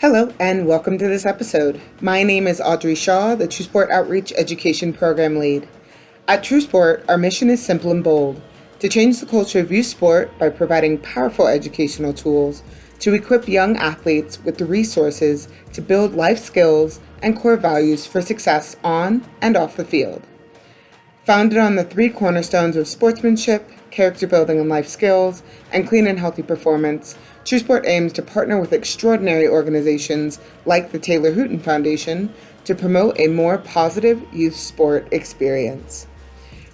Hello and welcome to this episode. My name is Audrey Shaw, the TrueSport Outreach Education Program Lead. At TrueSport, our mission is simple and bold: to change the culture of youth sport by providing powerful educational tools to equip young athletes with the resources to build life skills and core values for success on and off the field. Founded on the three cornerstones of sportsmanship, character building and life skills, and clean and healthy performance, TrueSport aims to partner with extraordinary organizations like the Taylor Hooton Foundation to promote a more positive youth sport experience.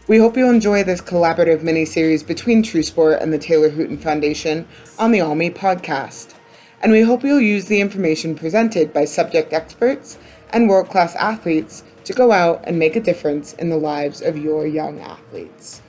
We hope you'll enjoy this collaborative mini-series between TrueSport and the Taylor Hooton Foundation on the All Me podcast. And we hope you'll use the information presented by subject experts and world-class athletes to go out and make a difference in the lives of your young athletes.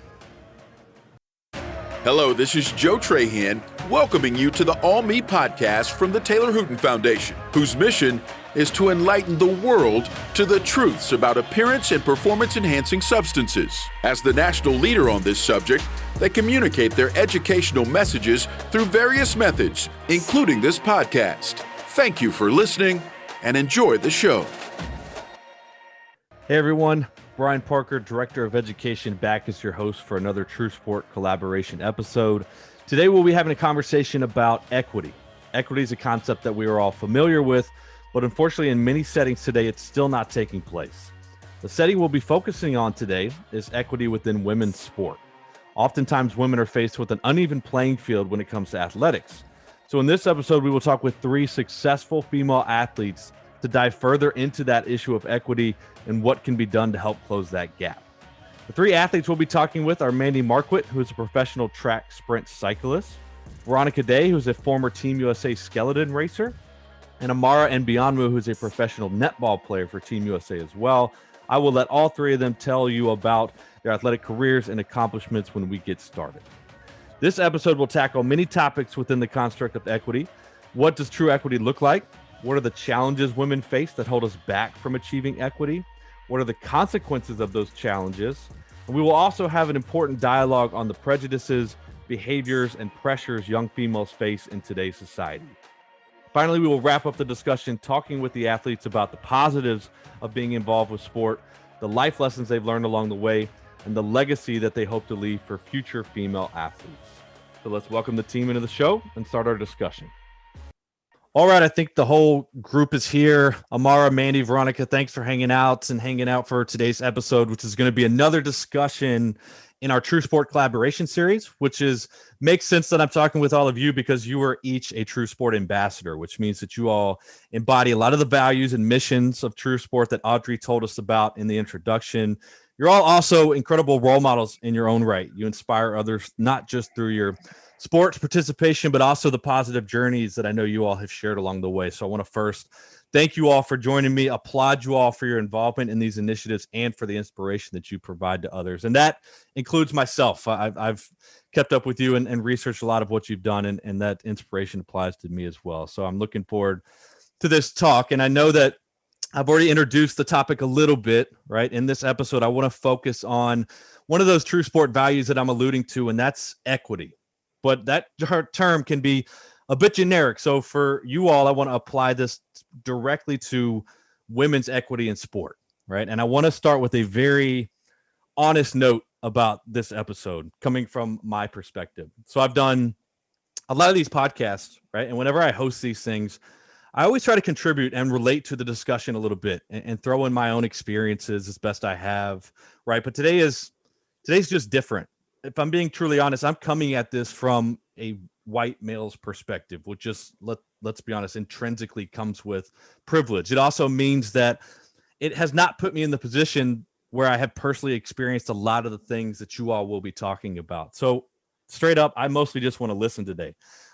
Hello, this is Joe Trahan, welcoming you to the All Me podcast from the Taylor Hooton Foundation, whose mission is to enlighten the world to the truths about appearance and performance-enhancing substances. As the national leader on this subject, they communicate their educational messages through various methods, including this podcast. Thank you for listening and enjoy the show. Hey everyone, Brian Parker, Director of Education, back as your host for another TrueSport Collaboration episode. Today we'll be having a conversation about equity. Equity is a concept that we are all familiar with, but unfortunately in many settings today it's still not taking place. The setting we'll be focusing on today is equity within women's sport. Oftentimes women are faced with an uneven playing field when it comes to athletics. So in this episode we will talk with three successful female athletes to dive further into that issue of equity and what can be done to help close that gap. The three athletes we'll be talking with are Mandy Marquardt, who is a professional track sprint cyclist, Veronica, who is a former Team USA skeleton racer, and Amara and Mbionwu, who is a professional netball player for Team USA as well. I will let all three of them tell you about their athletic careers and accomplishments when we get started. This episode will tackle many topics within the construct of equity. What does true equity look like? What are the challenges women face that hold us back from achieving equity? What are the consequences of those challenges? And we will also have an important dialogue on the prejudices, behaviors, and pressures young females face in today's society. Finally, we will wrap up the discussion talking with the athletes about the positives of being involved with sport, the life lessons they've learned along the way, and the legacy that they hope to leave for future female athletes. So let's welcome the team into the show and start our discussion. All right, I think the whole group is here. Amara, Mandy, Veronica, thanks for hanging out for today's episode, which is going to be another discussion in our TrueSport Collaboration series, which makes sense that I'm talking with all of you because you are each a TrueSport ambassador, which means that you all embody a lot of the values and missions of TrueSport that Audrey told us about in the introduction. You're all also incredible role models in your own right. You inspire others, not just through your sports participation, but also the positive journeys that I know you all have shared along the way. So I want to first thank you all for joining me, applaud you all for your involvement in these initiatives and for the inspiration that you provide to others. And that includes myself. I've kept up with you and researched a lot of what you've done, and that inspiration applies to me as well. So I'm looking forward to this talk. And I know that I've already introduced the topic a little bit, right? In this episode, I want to focus on one of those TrueSport values that I'm alluding to, and that's equity. But that term can be a bit generic. So for you all, I want to apply this directly to women's equity in sport, right? And I want to start with a very honest note about this episode coming from my perspective. So I've done a lot of these podcasts, right? And whenever I host these things, I always try to contribute and relate to the discussion a little bit and throw in my own experiences as best I have, right? But today's just different. If I'm being truly honest, I'm coming at this from a white male's perspective, which just, let's be honest, intrinsically comes with privilege. It also means that it has not put me in the position where I have personally experienced a lot of the things that you all will be talking about. So straight up, I mostly just want to listen today.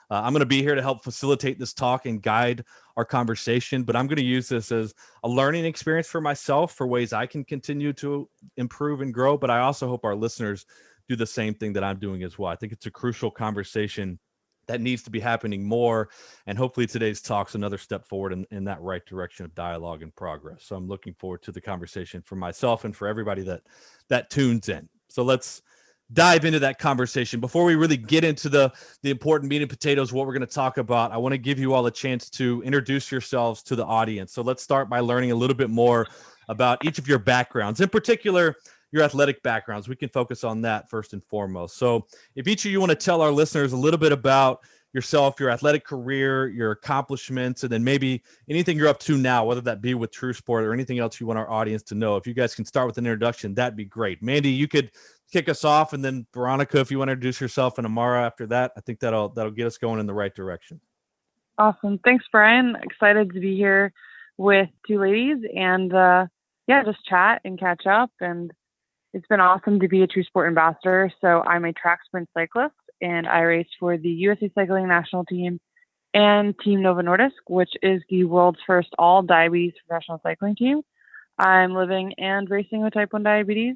I'm going to be here to help facilitate this talk and guide our conversation, but I'm going to use this as a learning experience for myself, for ways I can continue to improve and grow. But I also hope our listeners do the same thing that I'm doing as well. I think it's a crucial conversation that needs to be happening more. And hopefully today's talk's another step forward in that right direction of dialogue and progress. So I'm looking forward to the conversation for myself and for everybody that tunes in. So let's dive into that conversation, before we really get into the important meat and potatoes, what we're going to talk about, I want to give you all a chance to introduce yourselves to the audience. So let's start by learning a little bit more about each of your backgrounds, in particular, your athletic backgrounds. We can focus on that first and foremost. So if each of you want to tell our listeners a little bit about yourself, your athletic career, your accomplishments, and then maybe anything you're up to now, whether that be with TrueSport or anything else you want our audience to know. If you guys can start with an introduction, that'd be great. Mandy, you could kick us off, and then Veronica, if you want to introduce yourself, and Amara after that. I think that'll get us going in the right direction. Awesome. Thanks, Brian. Excited to be here with two ladies and just chat and catch up. And it's been awesome to be a TrueSport ambassador. So I'm a track sprint cyclist, and I race for the USA Cycling National Team and Team Novo Nordisk, which is the world's first all-diabetes professional cycling team. I'm living and racing with type 1 diabetes,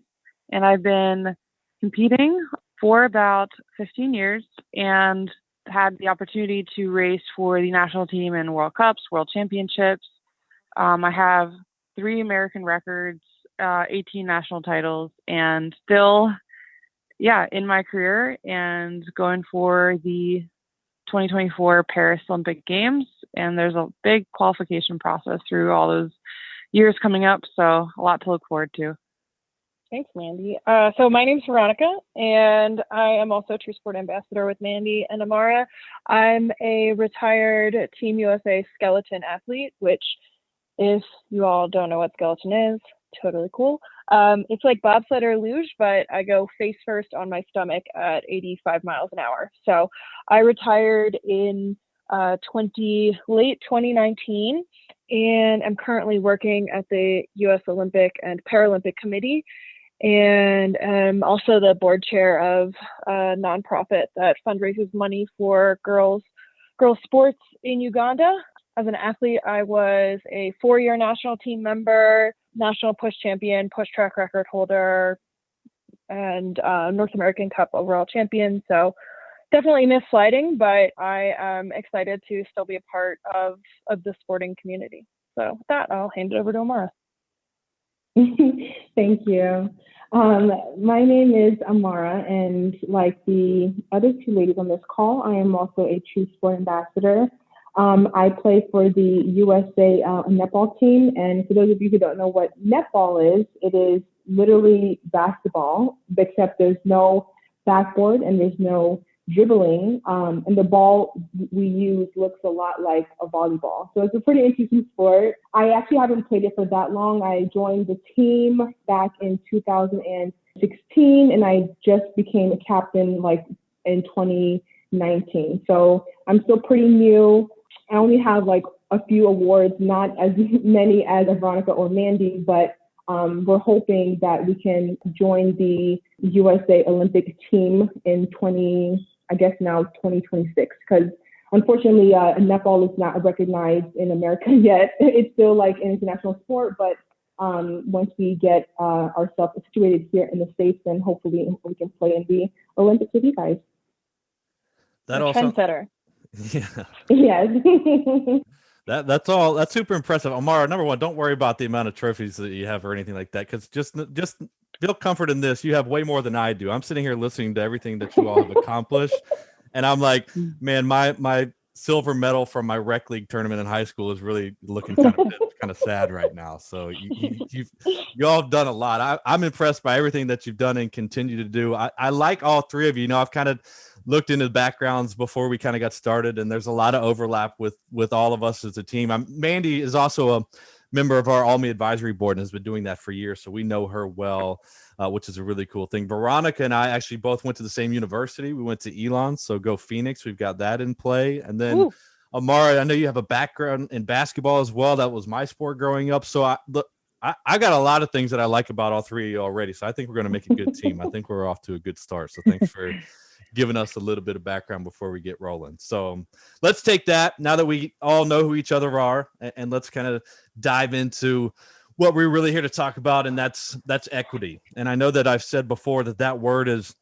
and I've been competing for about 15 years and had the opportunity to race for the national team in World Cups, World Championships. I have 3 American records, 18 national titles, and still in my career and going for the 2024 Paris Olympic Games. And there's a big qualification process through all those years coming up. So a lot to look forward to. Thanks, Mandy. So my name's Veronica, and I am also a TrueSport ambassador with Mandy and Amara. I'm a retired Team USA skeleton athlete, which, if you all don't know what skeleton is, totally cool. It's like bobsled or luge, but I go face first on my stomach at 85 miles an hour. So I retired in late 2019, and I'm currently working at the U.S. Olympic and Paralympic Committee, and I'm also the board chair of a nonprofit that fundraises money for girls sports in Uganda. As an athlete, I was a 4-year national team member, national push champion, push track record holder, and North American Cup overall champion. So definitely miss sliding, but I am excited to still be a part of the sporting community. So with that, I'll hand it over to Amara. Thank you. My name is Amara, and like the other two ladies on this call, I am also a TrueSport ambassador. I play for the USA netball team, and for those of you who don't know what netball is, it is literally basketball, except there's no backboard and there's no dribbling, and the ball we use looks a lot like a volleyball. So it's a pretty interesting sport. I actually haven't played it for that long. I joined the team back in 2016, and I just became a captain like in 2019. So I'm still pretty new. I only have like a few awards, not as many as Veronica or Mandy, but we're hoping that we can join the USA Olympic team in 2026, because unfortunately netball is not recognized in America yet. It's still like an international sport, but once we get ourselves situated here in the States, then hopefully we can play in the Olympics with you guys. That also trendsetter. Yeah. Yes. That's super impressive. Amara, number one, don't worry about the amount of trophies that you have or anything like that, because just feel comfort in this. You have way more than I do. I'm sitting here listening to everything that you all have accomplished, and I'm like, man, my silver medal from my rec league tournament in high school is really looking kind of sad right now. So you all have done a lot. I'm impressed by everything that you've done and continue to do. I like all three of you. You know, I've kind of looked into the backgrounds before we kind of got started, and there's a lot of overlap with all of us as a team. Mandy is also a member of our All Me Advisory Board and has been doing that for years, so we know her well, which is a really cool thing. Veronica and I actually both went to the same university. We went to Elon, so go Phoenix. We've got that in play. And then Ooh. Amara, I know you have a background in basketball as well. That was my sport growing up. So I got a lot of things that I like about all three of you already. So I think we're going to make a good team. I think we're off to a good start. So thanks for giving us a little bit of background before we get rolling. So let's take that now that we all know who each other are, and let's kind of dive into what we're really here to talk about, and that's equity. And I know that I've said before that word is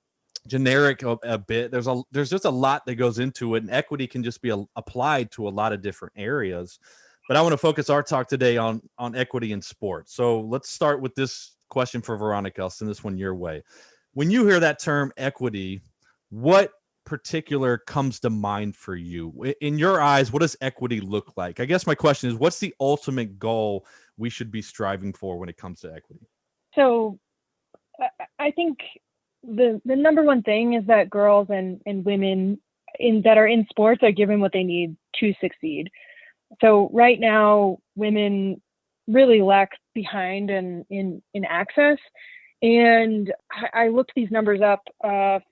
generic a bit. There's just a lot that goes into it, and equity can just be applied to a lot of different areas. But I want to focus our talk today on equity in sports. So let's start with this question for Veronica. I'll send this one your way. When you hear that term equity, what particular comes to mind for you? In your eyes, what does equity look like? I guess my question is, what's the ultimate goal we should be striving for when it comes to equity? So I think the number one thing is that girls and women that are in sports are given what they need to succeed. So right now, women really lag behind in access. And I looked these numbers up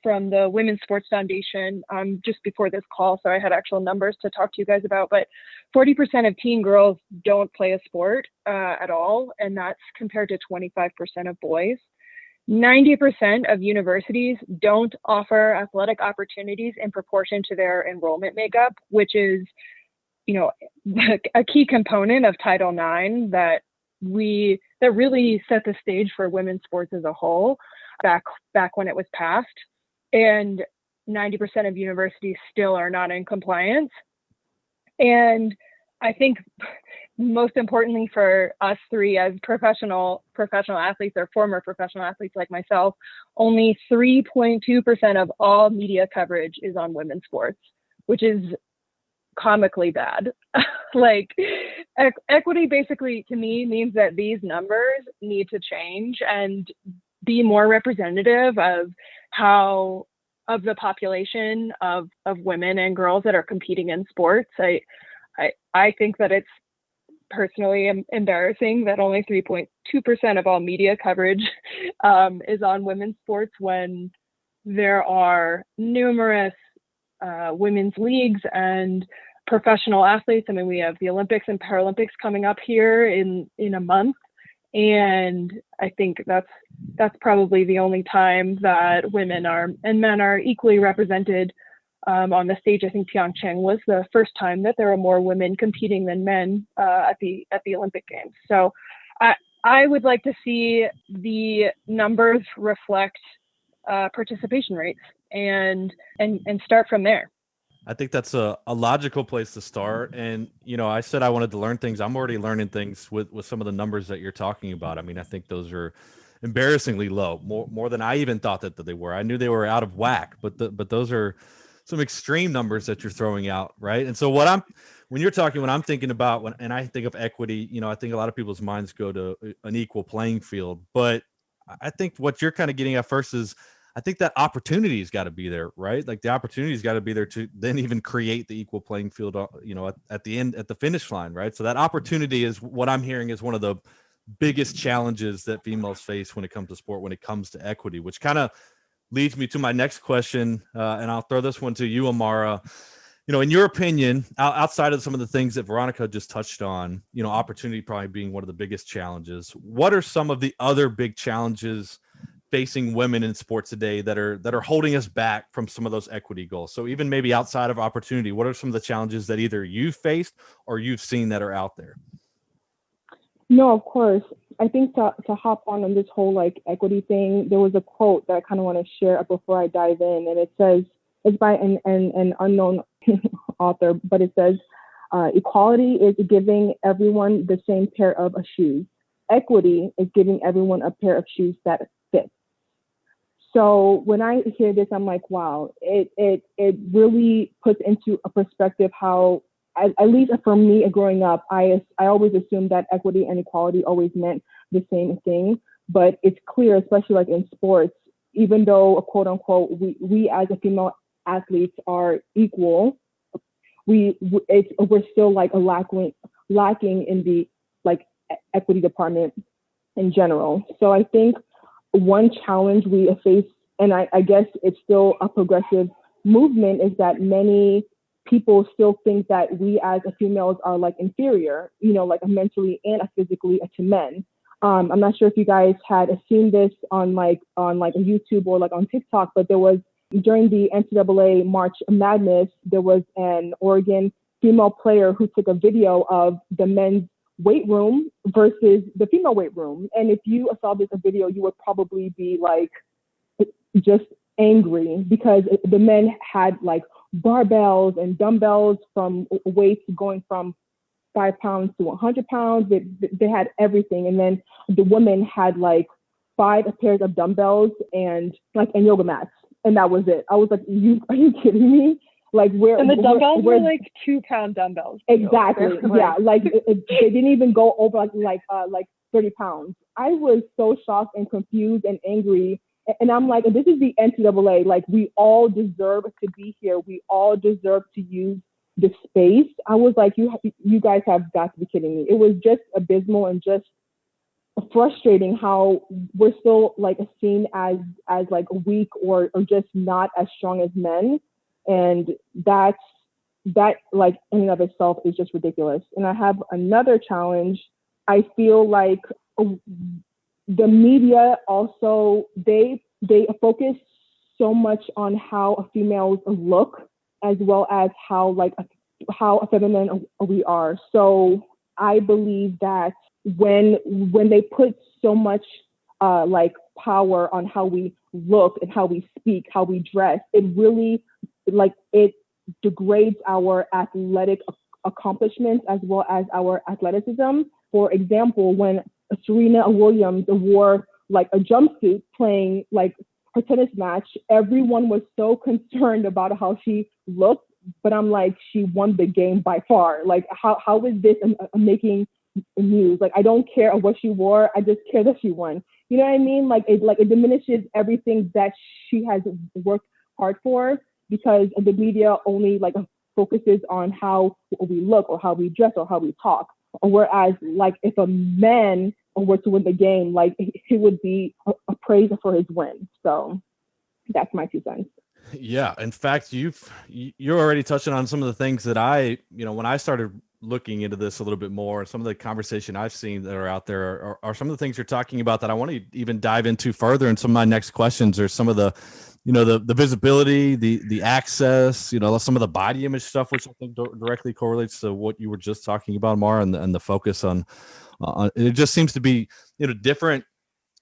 from the Women's Sports Foundation just before this call, so I had actual numbers to talk to you guys about. But 40% of teen girls don't play a sport at all, and that's compared to 25% of boys. 90% of universities don't offer athletic opportunities in proportion to their enrollment makeup, which is, a key component of Title IX that really set the stage for women's sports as a whole back when it was passed. And 90% of universities still are not in compliance. And I think most importantly for us three as professional athletes or former professional athletes like myself, only 3.2% of all media coverage is on women's sports, which is comically bad. Like equity basically to me means that these numbers need to change and be more representative of the population of women and girls that are competing in sports. I think that it's personally embarrassing that only 3.2% of all media coverage is on women's sports when there are numerous women's leagues and professional athletes. I mean, we have the Olympics and Paralympics coming up here in a month. And I think that's probably the only time that women and men are equally represented on the stage. I think Pyeongchang was the first time that there were more women competing than men at the Olympic Games. So I would like to see the numbers reflect participation rates and start from there. I think that's a logical place to start. And, I said I wanted to learn things. I'm already learning things with some of the numbers that you're talking about. I mean, I think those are embarrassingly low, more than I even thought that they were. I knew they were out of whack, but those are some extreme numbers that you're throwing out, right? And so when I'm thinking about and I think of equity, I think a lot of people's minds go to an equal playing field. But I think what you're kind of getting at first is, I think that opportunity's got to be there, right? Like the opportunity's got to be there to then even create the equal playing field, at the end, at the finish line, right? So that opportunity is what I'm hearing is one of the biggest challenges that females face when it comes to sport, when it comes to equity, which kind of leads me to my next question. And I'll throw this one to you, Amara. In your opinion, outside of some of the things that Veronica just touched on, opportunity probably being one of the biggest challenges, what are some of the other big challenges facing women in sports today that are holding us back from some of those equity goals? So even maybe outside of opportunity, what are some of the challenges that either you've faced or you've seen that are out there? No, of course. I think to hop on this whole equity thing, there was a quote that I kind of want to share before I dive in, and it says, it's by an unknown author, but it says, equality is giving everyone the same pair of shoes. Equity is giving everyone a pair of shoes that fit. So when I hear this, I'm like, wow, it really puts into a perspective how, at least for me growing up, I always assumed that equity and equality always meant the same thing. But it's clear, especially in sports, even though, quote unquote, we as a female athletes are equal, we're still lacking in the equity department in general. So I think one challenge we face, and I guess it's still a progressive movement, is that many people still think that we as females are inferior, mentally and physically to men. I'm not sure if you guys had seen this on YouTube or on TikTok, but there was, during the NCAA March Madness, there was an Oregon female player who took a video of the men's weight room versus the female weight room. And if you saw this video, you would probably be just angry, because the men had barbells and dumbbells from weights going from 5 pounds to 100 pounds. They had everything. And then the women had 5 pairs of dumbbells and yoga mats, and that was it. I was like, are you kidding me? Like, and the dumbbells were like 2-pound dumbbells. Exactly. Yeah. Like they didn't even go over like 30 pounds. I was so shocked and confused and angry. And I'm like, this is the NCAA. Like, we all deserve to be here. We all deserve to use the space. I was like, you guys have got to be kidding me. It was just abysmal and just frustrating how we're still like seen as like weak or just not as strong as men. And that like in and of itself is just ridiculous. And I have another challenge. I feel like the media also, they focus so much on how females look as well as how feminine we are. So I believe that when they put so much like power on how we look and how we speak, how we dress, it really it degrades our athletic accomplishments as well as our athleticism. For example, when Serena Williams wore like a jumpsuit playing like her tennis match, everyone was so concerned about how she looked, but I'm like, she won the game by far. Like, how is this making news? Like, I don't care what she wore, I just care that she won. You know what I mean? Like it diminishes everything that she has worked hard for, because the media only like focuses on how we look or how we dress or how we talk. Whereas like if a man were to win the game, like he would be appraised for his win. So that's my 2 cents. Yeah. In fact, you're already touching on some of the things that when I started looking into this a little bit more, some of the conversation I've seen that are out there are some of the things you're talking about that I want to even dive into further. And some of my next questions are some of the, the visibility, the access, some of the body image stuff, which I think directly correlates to what you were just talking about, Amara, and the focus on it just seems to be, different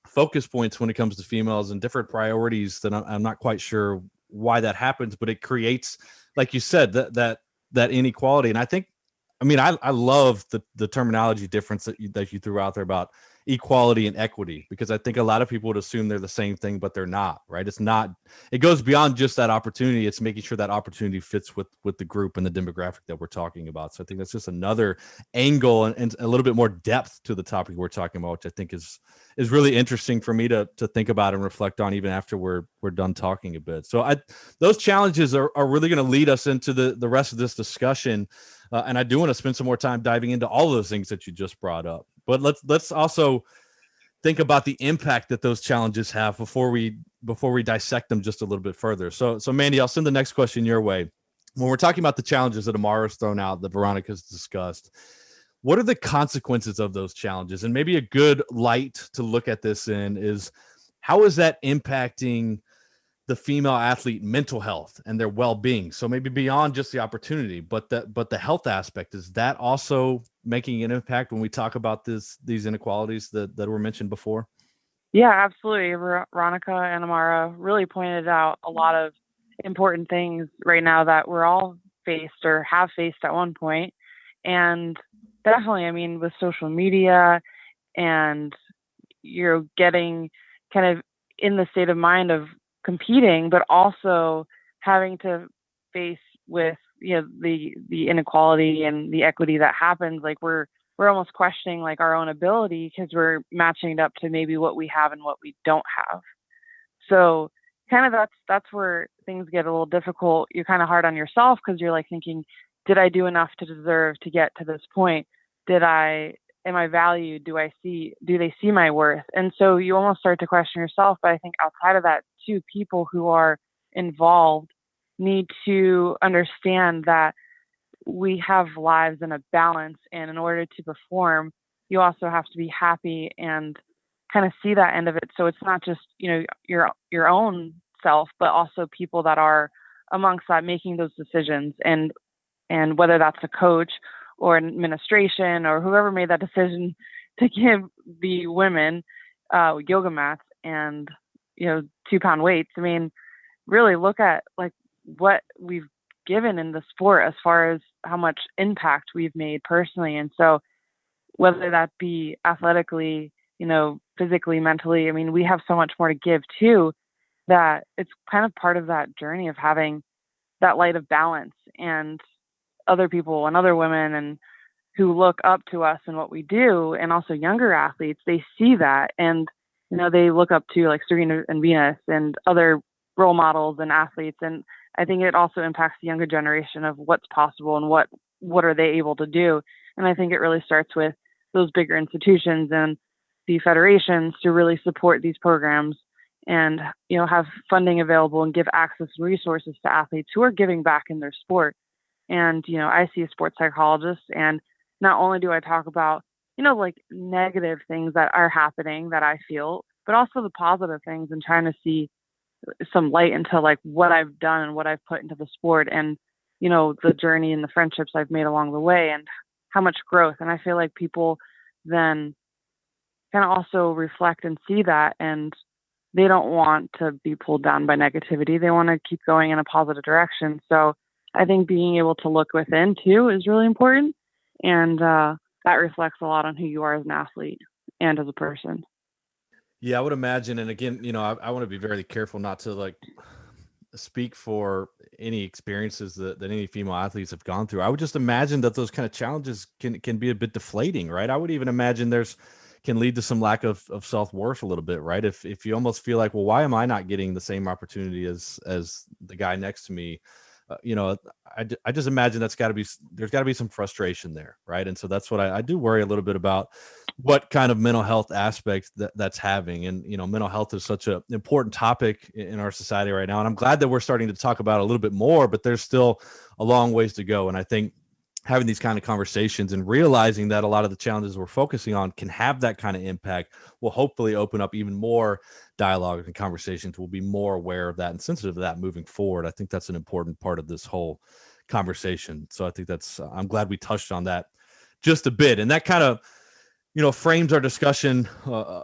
focus points when it comes to females and different priorities that I'm not quite sure why that happens, but it creates, like you said, that inequality. And I love the terminology difference that you threw out there about equality and equity, because I think a lot of people would assume they're the same thing, but they're not, right? It's not, it goes beyond just that opportunity. It's making sure that opportunity fits with the group and the demographic that we're talking about. So I think that's just another angle and a little bit more depth to the topic we're talking about, which I think is really interesting for me to think about and reflect on even after we're done talking a bit. So those challenges are really going to lead us into the rest of this discussion. And I do want to spend some more time diving into all of those things that you just brought up. But let's also think about the impact that those challenges have before we dissect them just a little bit further. So Mandy, I'll send the next question your way. When we're talking about the challenges that Amara's thrown out, that Veronica's discussed, what are the consequences of those challenges? And maybe a good light to look at this in is, how is that impacting the female athlete mental health and their well-being? So maybe beyond just the opportunity, but the health aspect, is that also making an impact when we talk about these inequalities that were mentioned before? Yeah, absolutely. Veronica and Amara really pointed out a lot of important things right now that we're all faced or have faced at one point. And definitely, with social media, and you're getting kind of in the state of mind of competing, but also having to face with the inequality and the equity that happens. Like we're almost questioning like our own ability, because we're matching it up to maybe what we have and what we don't have. So kind of that's where things get a little difficult. You're kind of hard on yourself, because you're like thinking, did I do enough to deserve to get to this point? Am I valued? Do they see my worth? And so you almost start to question yourself. But I think outside of that too, people who are involved need to understand that we have lives and a balance. And in order to perform, you also have to be happy and kind of see that end of it. So it's not just, your own self, but also people that are amongst that making those decisions. And whether that's a coach or an administration or whoever made that decision to give the women yoga mats and 2-pound weights. Really look at like what we've given in the sport as far as how much impact we've made personally. And so whether that be athletically, physically, mentally. I mean, we have so much more to give too, that it's kind of part of that journey of having that light of balance, and other people and other women and who look up to us and what we do, and also younger athletes, they see that, and they look up to like Serena and Venus and other role models and athletes. And I think it also impacts the younger generation of what's possible and what are they able to do. And I think it really starts with those bigger institutions and the federations to really support these programs and have funding available and give access and resources to athletes who are giving back in their sport. And I see a sports psychologist, and not only do I talk about like negative things that are happening that I feel, but also the positive things, and trying to see some light into like what I've done and what I've put into the sport, and the journey and the friendships I've made along the way, and how much growth. And I feel like people then kind of also reflect and see that, and they don't want to be pulled down by negativity. They want to keep going in a positive direction. So I think being able to look within too is really important, and that reflects a lot on who you are as an athlete and as a person. Yeah, I would imagine. And again, I want to be very careful not to like speak for any experiences that any female athletes have gone through. I would just imagine that those kind of challenges can be a bit deflating, right? I would even imagine can lead to some lack of self-worth a little bit, right? If you almost feel like, well, why am I not getting the same opportunity as the guy next to me? I just imagine there's got to be some frustration there, right? And so that's what I do worry a little bit about, what kind of mental health aspect that's having. And mental health is such an important topic in our society right now, and I'm glad that we're starting to talk about it a little bit more, but there's still a long ways to go. And I think having these kind of conversations and realizing that a lot of the challenges we're focusing on can have that kind of impact will hopefully open up even more dialogue and conversations. We'll be more aware of that and sensitive to that moving forward. I think that's an important part of this whole conversation. So I think I'm glad we touched on that just a bit. And that kind of, frames our discussion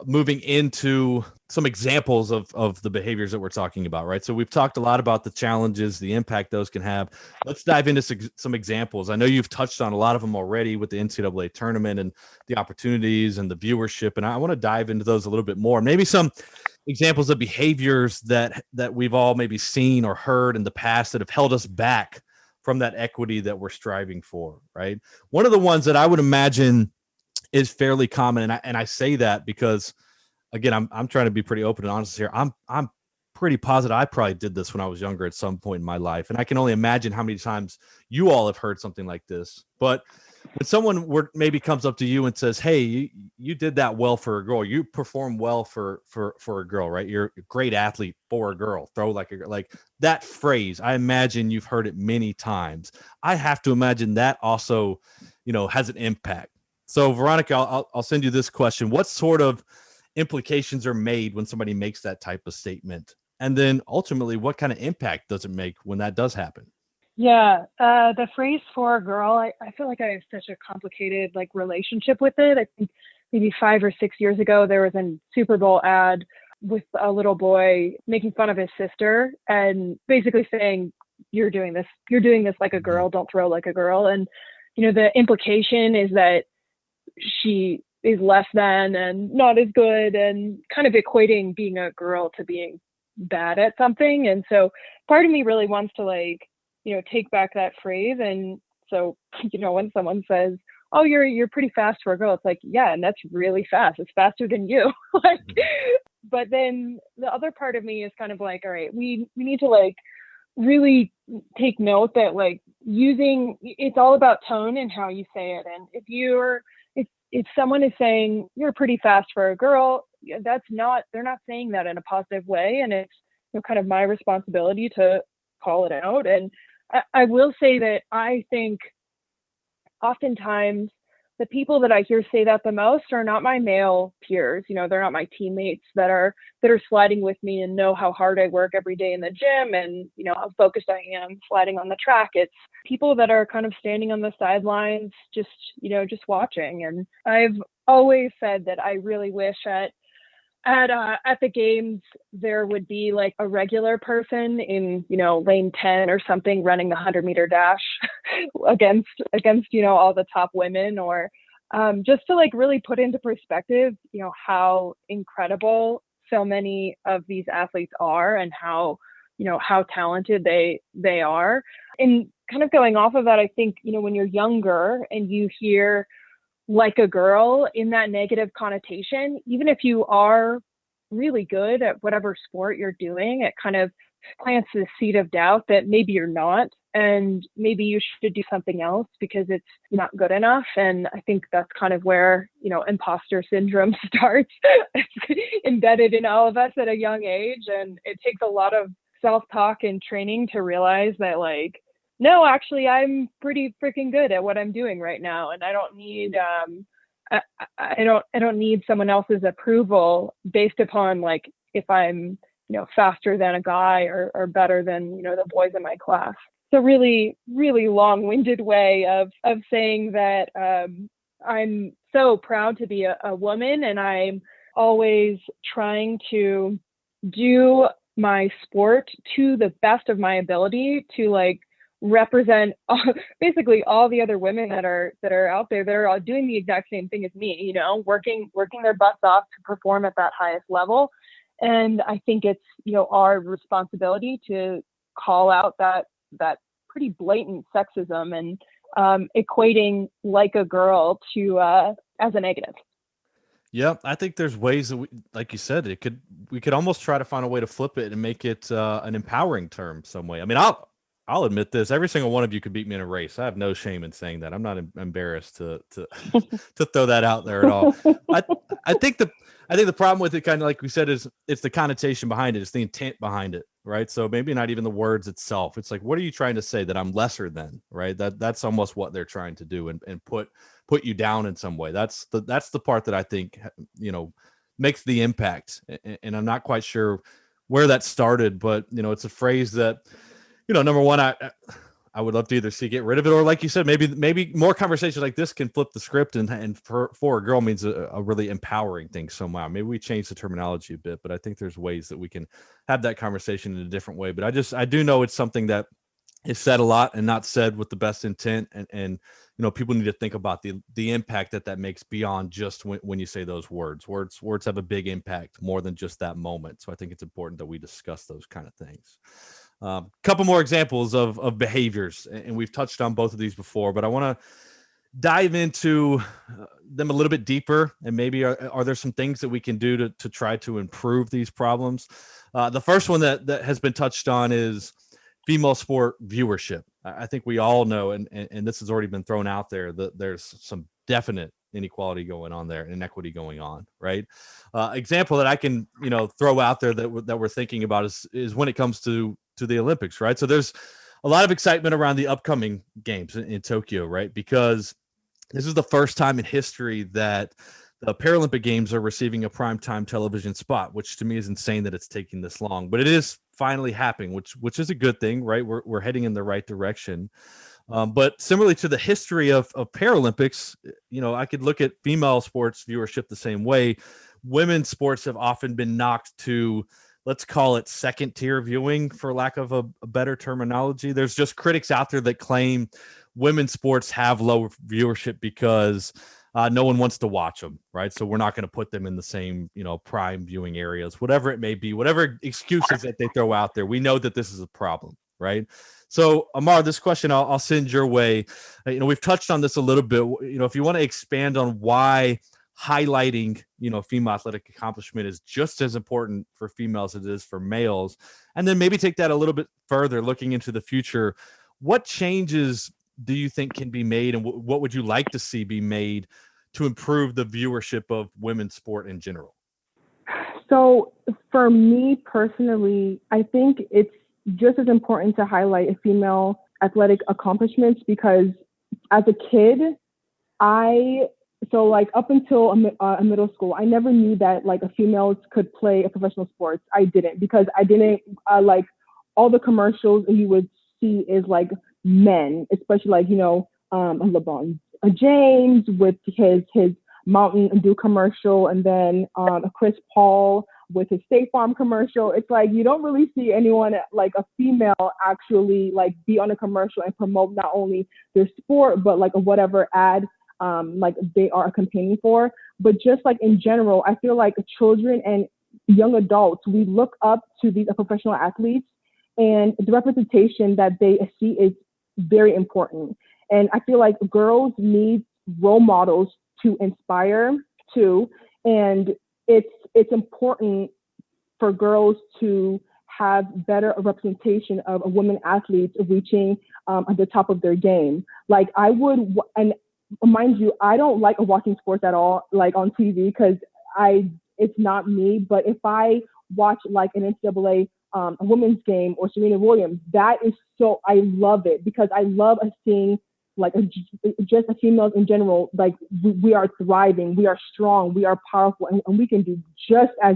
moving into some examples of the behaviors that we're talking about, right? So we've talked a lot about the challenges, the impact those can have. Let's dive into some examples. I know you've touched on a lot of them already with the NCAA tournament and the opportunities and the viewership, and I want to dive into those a little bit more. Maybe some examples of behaviors that we've all maybe seen or heard in the past that have held us back from that equity that we're striving for, right? One of the ones that I would imagine is fairly common. And I say that because, again, I'm trying to be pretty open and honest here. I'm pretty positive I probably did this when I was younger at some point in my life. And I can only imagine how many times you all have heard something like this. But when someone maybe comes up to you and says, hey, you did that well for a girl, you perform well for a girl, right? You're a great athlete for a girl, throw like that phrase, I imagine you've heard it many times. I have to imagine that also, has an impact. So Veronica, I'll send you this question. What sort of implications are made when somebody makes that type of statement? And then ultimately, what kind of impact does it make when that does happen? Yeah, the phrase for a girl, I feel like I have such a complicated relationship with it. I think maybe 5 or 6 years ago, there was a Super Bowl ad with a little boy making fun of his sister and basically saying, you're doing this like a girl, don't throw like a girl. And, the implication is that she is less than and not as good, and kind of equating being a girl to being bad at something. And so part of me really wants to take back that phrase. And so, when someone says, oh, you're pretty fast for a girl, it's like, yeah, and that's really fast. It's faster than you. But then the other part of me is kind of like, all right, we need to really take note that it's all about tone and how you say it. And if someone is saying you're pretty fast for a girl, they're not saying that in a positive way. And it's kind of my responsibility to call it out. And I will say that I think oftentimes the people that I hear say that the most are not my male peers. They're not my teammates that are sliding with me and know how hard I work every day in the gym and, how focused I am sliding on the track. It's people that are kind of standing on the sidelines, just watching. And I've always said that I really wish at the games there would be a regular person in lane 10 or something running the 100-meter dash against all the top women, or just to like really put into perspective, how incredible so many of these athletes are and how talented they are. And kind of going off of that, I think, when you're younger and you hear like a girl in that negative connotation, even if you are really good at whatever sport you're doing, it kind of plants the seed of doubt that maybe you're not, and maybe you should do something else because it's not good enough. And I think that's kind of where, imposter syndrome starts. It's embedded in all of us at a young age. And it takes a lot of self-talk and training to realize that, like, no, actually, I'm pretty freaking good at what I'm doing right now. And I don't need, I don't need someone else's approval based upon like, if I'm, faster than a guy or better than, the boys in my class. It's a really, really long-winded way of saying that I'm so proud to be a woman, and I'm always trying to do my sport to the best of my ability to like represent basically all the other women that are out there that are all doing the exact same thing as me, working their butts off to perform at that highest level. And I think it's, our responsibility to call out that pretty blatant sexism and equating like a girl to as a negative. Yeah, I think there's ways that like you said, we could almost try to find a way to flip it and make it an empowering term some way. I mean, I'll admit this. Every single one of you could beat me in a race. I have no shame in saying that. I'm not embarrassed to to throw that out there at all. I think the problem with it, kind of like we said, is it's the connotation behind it. It's the intent behind it, right? So maybe not even the words itself. It's like, what are you trying to say? That I'm lesser than, right? That's almost what they're trying to do and put you down in some way. That's the part that I think, makes the impact. And I'm not quite sure where that started, but it's a phrase that, number one, I would love to either get rid of it, or like you said, maybe more conversations like this can flip the script and for a girl means a really empowering thing somehow. Maybe we change the terminology a bit, but I think there's ways that we can have that conversation in a different way. But I do know it's something that is said a lot and not said with the best intent. And people need to think about the impact that makes beyond just when you say those words. Words have a big impact more than just that moment. So I think it's important that we discuss those kind of things. Couple more examples of behaviors, and we've touched on both of these before, but I want to dive into them a little bit deeper, and maybe are there some things that we can do to try to improve these problems? The first one that has been touched on is female sport viewership. I think we all know, and this has already been thrown out there, that there's some definite inequality going on there and inequity going on, right? Example that I can throw out there that we're thinking about is when it comes to the Olympics, right? So there's a lot of excitement around the upcoming games in Tokyo, right? Because this is the first time in history that the Paralympic Games are receiving a primetime television spot, which to me is insane that it's taking this long, but it is finally happening, which is a good thing, right? We're heading in the right direction. But similarly to the history of Paralympics, I could look at female sports viewership the same way. Women's sports have often been knocked to, let's call it second tier viewing, for lack of a better terminology. There's just critics out there that claim women's sports have low viewership because no one wants to watch them, right? So we're not going to put them in the same, prime viewing areas, whatever it may be, whatever excuses that they throw out there. We know that this is a problem, right? So Amara, this question I'll send your way. We've touched on this a little bit. If you want to expand on why highlighting, female athletic accomplishment is just as important for females as it is for males, and then maybe take that a little bit further, looking into the future. What changes do you think can be made, and what would you like to see be made to improve the viewership of women's sport in general? So for me personally, I think it's just as important to highlight a female athletic accomplishments, because as a kid, up until a middle school, I never knew that like a female could play a professional sports. I didn't, because I didn't like all the commercials you would see is like men, especially like, LeBron James with his Mountain Dew commercial, and then Chris Paul with his State Farm commercial. It's like you don't really see anyone like a female actually like be on a commercial and promote not only their sport but like whatever ad like they are campaigning for. But just like in general, I feel like children and young adults, we look up to these professional athletes, and the representation that they see is very important. And I feel like girls need role models to inspire too. And it's important for girls to have better representation of women athletes reaching at the top of their game. Like I would, and mind you, I don't like watching sports at all, like on TV, because it's not me. But if I watch like an NCAA a women's game or Serena Williams, that is so, I love it, because I love seeing like just females in general, like we are thriving, we are strong, we are powerful, and we can do just as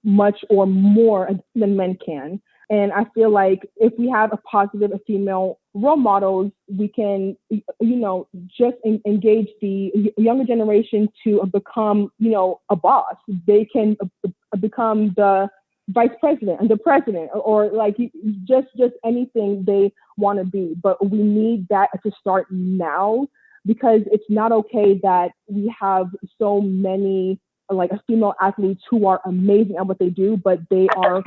much or more than men can. And I feel like if we have a positive female role models, we can, just engage the younger generation to become, a boss. They can become the vice president and the president, or like just anything they want to be. But we need that to start now, because it's not okay that we have so many like female athletes who are amazing at what they do, but they are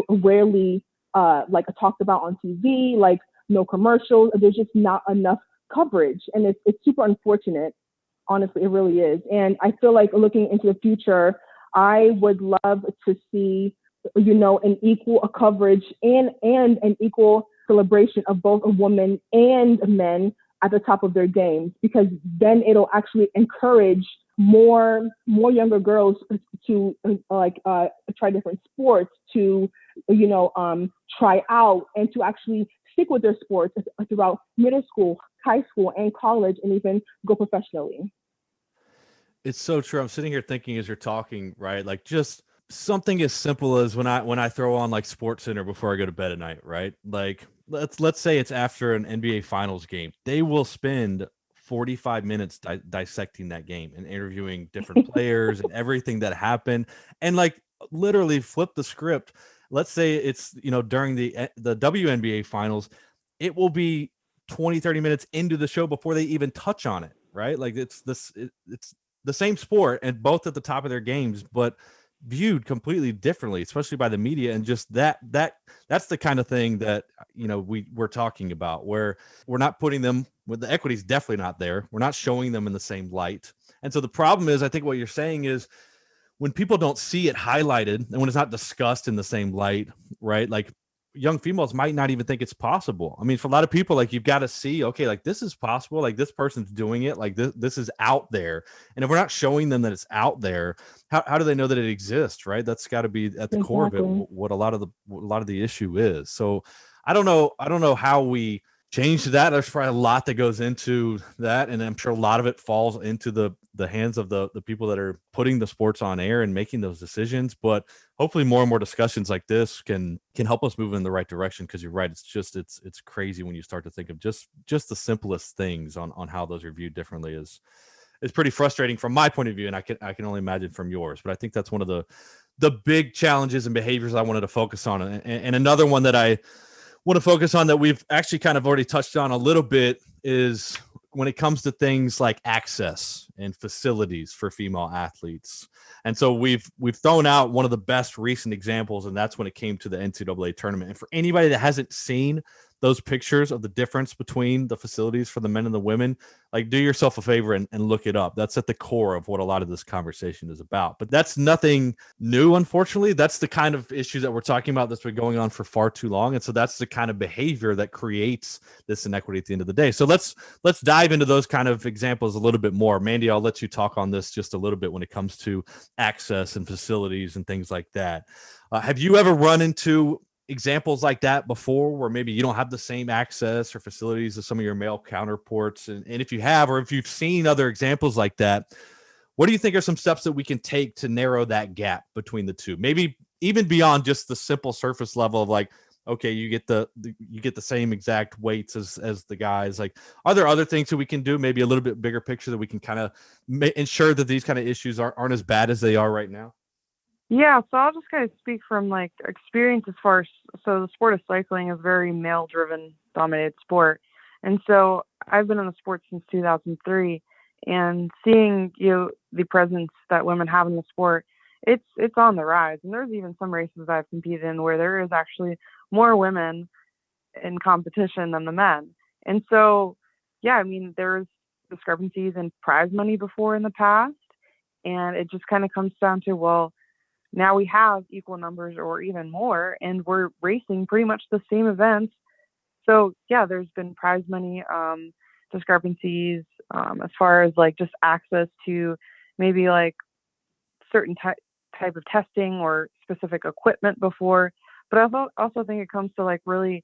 rarely like talked about on TV, like no commercials. There's just not enough coverage, and it's super unfortunate. Honestly, it really is. And I feel like looking into the future, I would love to see an equal coverage and an equal celebration of both women and men at the top of their games, because then it'll actually encourage more younger girls to try different sports, to try out, and to actually stick with their sports throughout middle school, high school, and college, and even go professionally. It's so true. I'm sitting here thinking as you're talking, right? Like just something as simple as when I throw on like Sports Center before I go to bed at night, right? Like let's say it's after an NBA Finals game. They will spend 45 minutes dissecting that game and interviewing different players and everything that happened, and like literally flip the script. Let's say it's during the WNBA Finals, it will be 20-30 minutes into the show before they even touch on it, right? Like it's the same sport and both at the top of their games, but viewed completely differently, especially by the media. And just that's the kind of thing that we're talking about, where we're not putting them with the equity is definitely not there. We're not showing them in the same light. And so the problem is, I think what you're saying is, when people don't see it highlighted and when it's not discussed in the same light, right? Like young females might not even think it's possible. I mean, for a lot of people, like you've got to see, okay, like this is possible. Like this person's doing it. Like this is out there. And if we're not showing them that it's out there, how do they know that it exists? Right. That's got to be at the core of it, what a lot of the issue is. So I don't know how we change that. There's probably a lot that goes into that. And I'm sure a lot of it falls into the hands of the people that are putting the sports on air and making those decisions. But hopefully more and more discussions like this can help us move in the right direction. Cause you're right. It's crazy when you start to think of just the simplest things on how those are viewed differently is pretty frustrating from my point of view. And I can only imagine from yours, but I think that's one of the big challenges and behaviors I wanted to focus on. And another one that I want to focus on that we've actually kind of already touched on a little bit is when it comes to things like access and facilities for female athletes. And so we've thrown out one of the best recent examples, and that's when it came to the NCAA tournament. And for anybody that hasn't seen those pictures of the difference between the facilities for the men and the women, like do yourself a favor and look it up. That's at the core of what a lot of this conversation is about. But that's nothing new, unfortunately. That's the kind of issue that we're talking about that's been going on for far too long. And so that's the kind of behavior that creates this inequity at the end of the day. So let's dive into those kind of examples a little bit more. Mandy, I'll let you talk on this just a little bit when it comes to access and facilities and things like that. Have you ever run into examples like that before, where maybe you don't have the same access or facilities as some of your male counterparts? And if you have, or if you've seen other examples like that, what do you think are some steps that we can take to narrow that gap between the two? Maybe even beyond just the simple surface level of like, okay, you get the same exact weights as the guys. Like, are there other things that we can do? Maybe a little bit bigger picture that we can kind of ensure that these kind of issues aren't as bad as they are right now? Yeah, so I'll just kind of speak from like experience as far as, so the sport of cycling is a very male-driven dominated sport. And so I've been in the sport since 2003. and seeing the presence that women have in the sport, it's on the rise. And there's even some races I've competed in where there is actually more women in competition than the men. And so, yeah, I mean, there's discrepancies in prize money before in the past, and it just kind of comes down to, well, now we have equal numbers or even more, and we're racing pretty much the same events. So yeah, there's been prize money discrepancies as far as like just access to maybe like certain type of testing or specific equipment before. But I also think it comes to like really,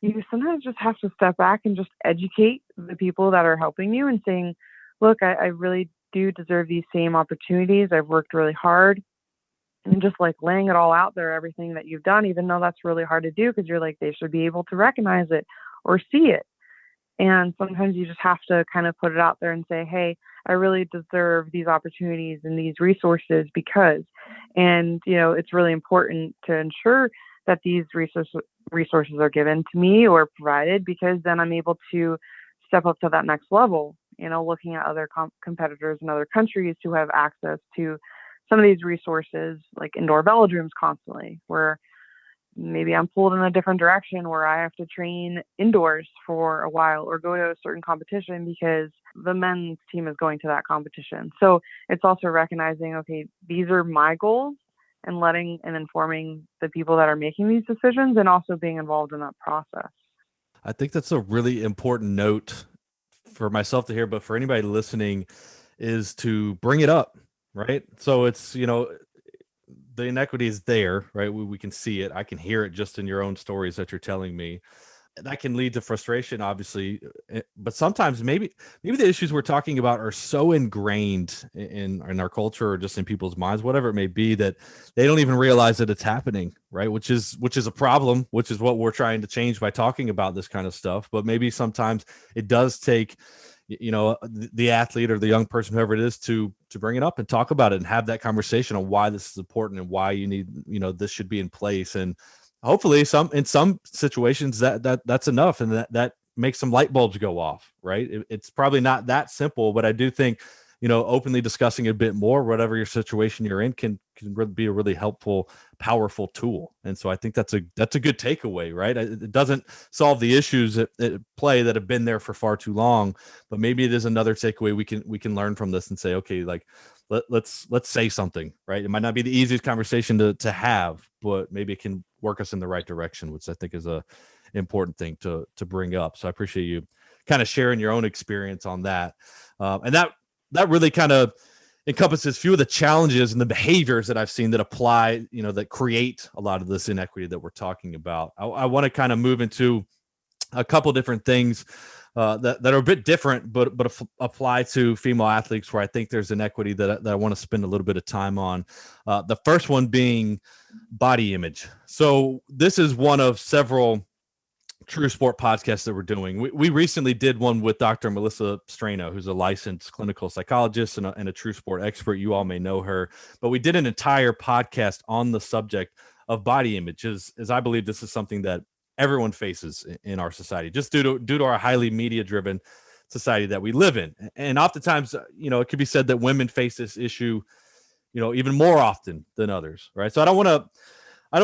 you sometimes just have to step back and just educate the people that are helping you and saying, look, I really do deserve these same opportunities. I've worked really hard, and just like laying it all out there, everything that you've done, even though that's really hard to do because you're like, they should be able to recognize it or see it. And sometimes you just have to kind of put it out there and say, hey, I really deserve these opportunities and these resources because, and, it's really important to ensure that these resources are given to me or provided, because then I'm able to step up to that next level, looking at other competitors in other countries who have access to some of these resources, like indoor velodromes constantly, where maybe I'm pulled in a different direction where I have to train indoors for a while or go to a certain competition because the men's team is going to that competition. So it's also recognizing, okay, these are my goals, and letting and informing the people that are making these decisions and also being involved in that process. I think that's a really important note for myself to hear, but for anybody listening, is to bring it up, right? So it's, the inequity is there, right? We can see it. I can hear it just in your own stories that you're telling me. That can lead to frustration, obviously, but sometimes maybe the issues we're talking about are so ingrained in our culture or just in people's minds, whatever it may be, that they don't even realize that it's happening, right? Which is a problem, which is what we're trying to change by talking about this kind of stuff. But maybe sometimes it does take, the athlete or the young person, whoever it is, to bring it up and talk about it and have that conversation on why this is important and why you need, this should be in place. And hopefully in some situations that's enough, and that makes some light bulbs go off, right? It's probably not that simple, but I do think, openly discussing a bit more, whatever your situation you're in, can be a really helpful, powerful tool. And so I think that's a good takeaway, right? It doesn't solve the issues at play that have been there for far too long, but maybe it is another takeaway we can learn from this and say, okay, like let's say something, right? It might not be the easiest conversation to have, but maybe it can work us in the right direction, which I think is a important thing to bring up. So I appreciate you kind of sharing your own experience on that. And that really kind of encompasses a few of the challenges and the behaviors that I've seen that apply, that create a lot of this inequity that we're talking about. I want to kind of move into a couple different things that are a bit different, but apply to female athletes, where I think there's inequity that I want to spend a little bit of time on. The first one being body image. So this is one of several TrueSport podcasts that we're doing. We recently did one with Dr. Melissa Strano, who's a licensed clinical psychologist and a TrueSport expert. You all may know her, but we did an entire podcast on the subject of body image, as I believe this is something that everyone faces in our society, just due to our highly media-driven society that we live in. And oftentimes, it could be said that women face this issue, even more often than others, right? So I don't want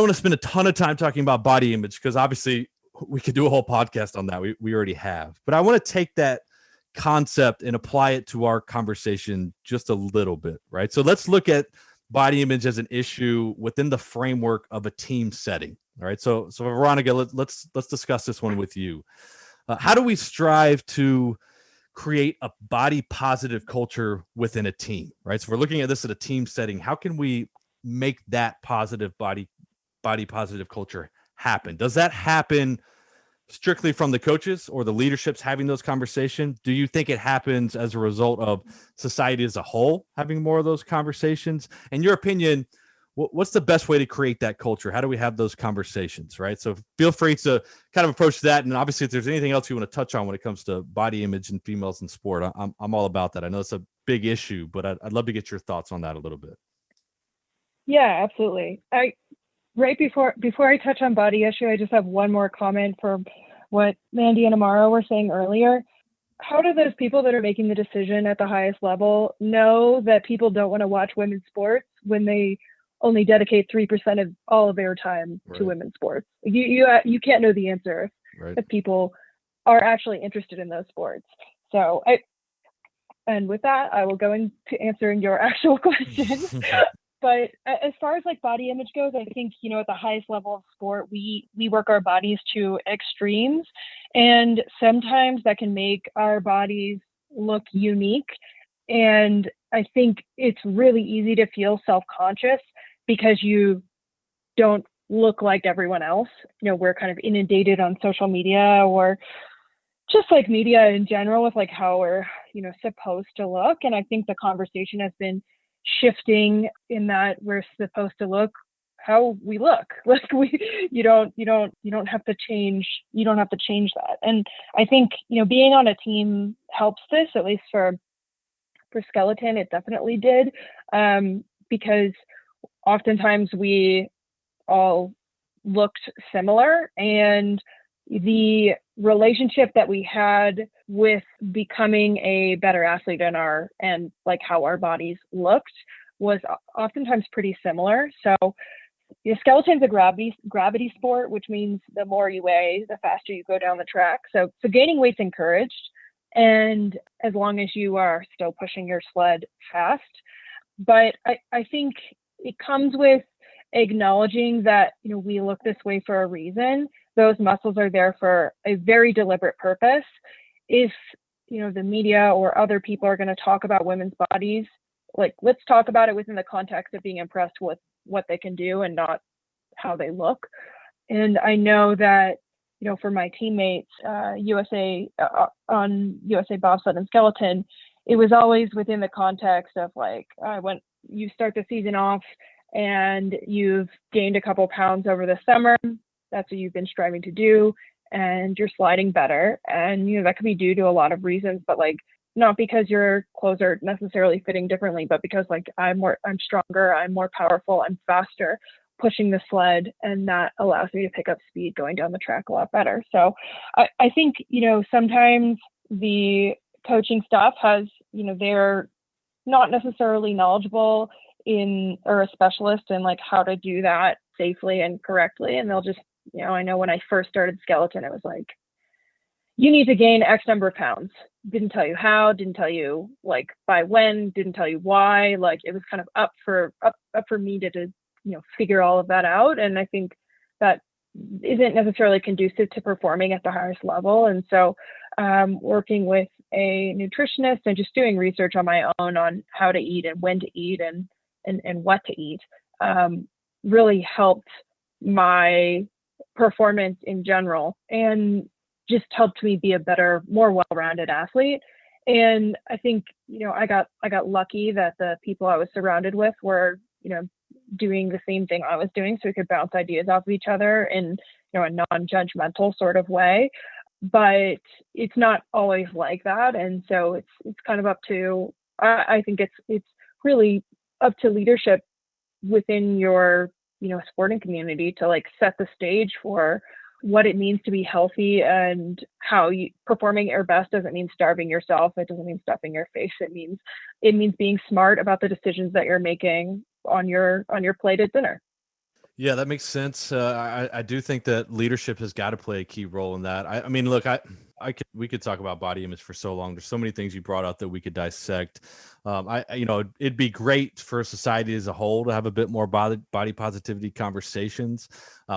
to spend a ton of time talking about body image, because obviously we could do a whole podcast on that. We already have, but I want to take that concept and apply it to our conversation just a little bit, right? So let's look at body image as an issue within the framework of a team setting. All right. So Veronica, let's discuss this one with you. How do we strive to create a body positive culture within a team, right? So we're looking at this at a team setting. How can we make that positive body positive culture happen? Does that happen strictly from the coaches or the leaderships having those conversations? Do you think it happens as a result of society as a whole having more of those conversations? In your opinion, what's the best way to create that culture? How do we have those conversations, right? So feel free to kind of approach that. And obviously, if there's anything else you want to touch on when it comes to body image and females in sport, I'm all about that. I know it's a big issue, but I'd love to get your thoughts on that a little bit. Yeah, absolutely. Right before I touch on body issue, I just have one more comment for what Mandy and Amara were saying earlier. how do those people that are making the decision at the highest level know that people don't want to watch women's sports when they only dedicate 3% of all of their time to women's sports? You can't know the answer if people are actually interested in those sports. So and with that, I will go into answering your actual question. But as far as like body image goes, I think, at the highest level of sport, we work our bodies to extremes. And sometimes that can make our bodies look unique. And I think it's really easy to feel self-conscious because you don't look like everyone else. We're kind of inundated on social media or just like media in general with like how we're, supposed to look. And I think the conversation has been shifting in that we're supposed to look how we look. Like you don't have to change that. And I think, being on a team helps this, at least for skeleton, it definitely did. Because oftentimes we all looked similar, and the relationship that we had with becoming a better athlete and like how our bodies looked was oftentimes pretty similar. So skeleton's a gravity sport, which means the more you weigh, the faster you go down the track. So gaining weight's encouraged, and as long as you are still pushing your sled fast. But I think it comes with acknowledging that, we look this way for a reason. Those muscles are there for a very deliberate purpose. If, the media or other people are going to talk about women's bodies, like, let's talk about it within the context of being impressed with what they can do and not how they look. And I know that, for my teammates, USA on USA Bobsled and Skeleton, it was always within the context of like, when you start the season off and you've gained a couple pounds over the summer, that's what you've been striving to do, and you're sliding better. And, that could be due to a lot of reasons, but like, not because your clothes are necessarily fitting differently, but because like I'm stronger, I'm more powerful, I'm faster pushing the sled, and that allows me to pick up speed going down the track a lot better. So I think, sometimes the coaching staff has, they're not necessarily knowledgeable or a specialist in like how to do that safely and correctly. And they'll just, I know when I first started skeleton, it was like, you need to gain X number of pounds. Didn't tell you how, didn't tell you like by when, didn't tell you why. Like it was kind of up for me to figure all of that out. And I think that isn't necessarily conducive to performing at the highest level. And so working with a nutritionist and just doing research on my own on how to eat and when to eat and what to eat really helped my performance in general, and just helped me be a better, more well-rounded athlete. And I think, I got lucky that the people I was surrounded with were, doing the same thing I was doing, so we could bounce ideas off of each other in, a non-judgmental sort of way. But it's not always like that. And so it's kind of up to, I think it's really up to leadership within your, sporting community to like set the stage for what it means to be healthy, and how performing at your best doesn't mean starving yourself. It doesn't mean stuffing your face. It means being smart about the decisions that you're making on your plate at dinner. Yeah, that makes sense. I do think that leadership has got to play a key role in that. I mean, look, we could talk about body image for so long. There's so many things you brought out that we could dissect. It'd be great for society as a whole to have a bit more body positivity conversations.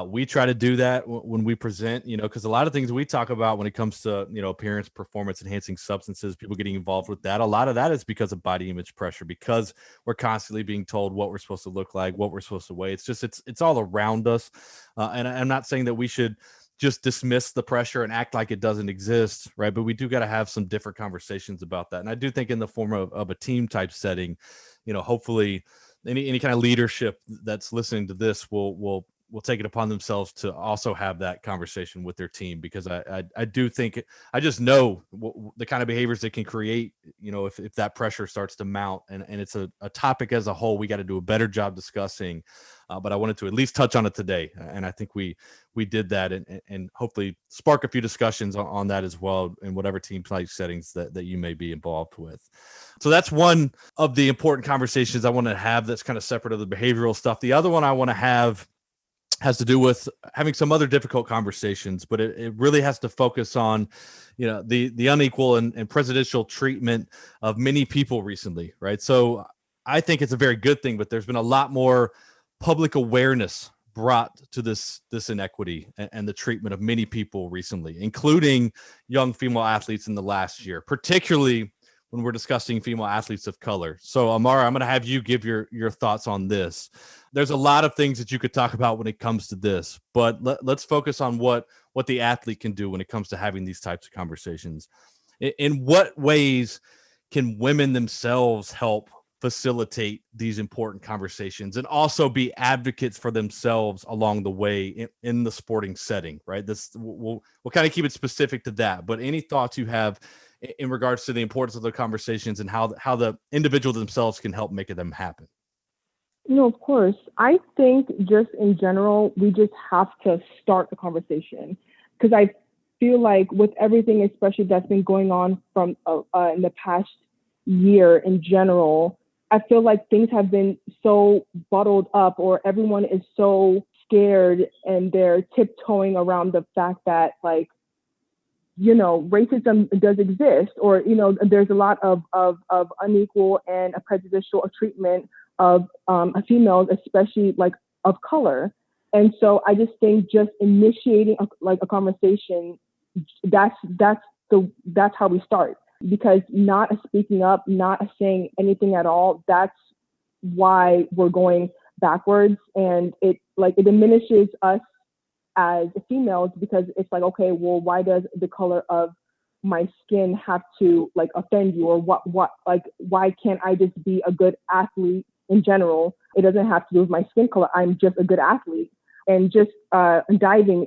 We try to do that when we present, because a lot of things we talk about when it comes to, appearance, performance enhancing substances, people getting involved with that. A lot of that is because of body image pressure, because we're constantly being told what we're supposed to look like, what we're supposed to weigh. It's just, it's all around us. And I'm not saying that we should just dismiss the pressure and act like it doesn't exist, right? But we do got to have some different conversations about that. And I do think in the form of a team type setting, hopefully any kind of leadership that's listening to this will will take it upon themselves to also have that conversation with their team, because I do think, I just know the kind of behaviors it can create, if that pressure starts to mount, and it's a topic as a whole we got to do a better job discussing. But I wanted to at least touch on it today, and I think we did that, and hopefully spark a few discussions on that as well in whatever team play settings that you may be involved with. So that's one of the important conversations I want to have that's kind of separate of the behavioral stuff. The other one I want to have has to do with having some other difficult conversations, but it really has to focus on, the unequal and presidential treatment of many people recently, right? So I think it's a very good thing, but there's been a lot more public awareness brought to this inequity and the treatment of many people recently, including young female athletes in the last year, particularly when we're discussing female athletes of color. So Amara, I'm going to have you give your thoughts on this. There's a lot of things that you could talk about when it comes to this, but let's focus on what the athlete can do when it comes to having these types of conversations. In what ways can women themselves help facilitate these important conversations and also be advocates for themselves along the way in the sporting setting, right? We'll kind of keep it specific to that, but any thoughts you have in regards to the importance of the conversations and how the individual themselves can help make them happen? Of course. I think just in general, we just have to start the conversation, because I feel like with everything, especially that's been going on from in the past year in general, I feel like things have been so bottled up, or everyone is so scared and they're tiptoeing around the fact that, like, racism does exist, or, there's a lot of unequal and a prejudicial treatment of females, especially like of color. And so I just think just initiating a conversation, that's how we start. Because not speaking up, not saying anything at all, that's why we're going backwards. And it diminishes us as females, because it's like, okay, well, why does the color of my skin have to offend you? Or why can't I just be a good athlete in general? It doesn't have to do with my skin color. I'm just a good athlete. And just diving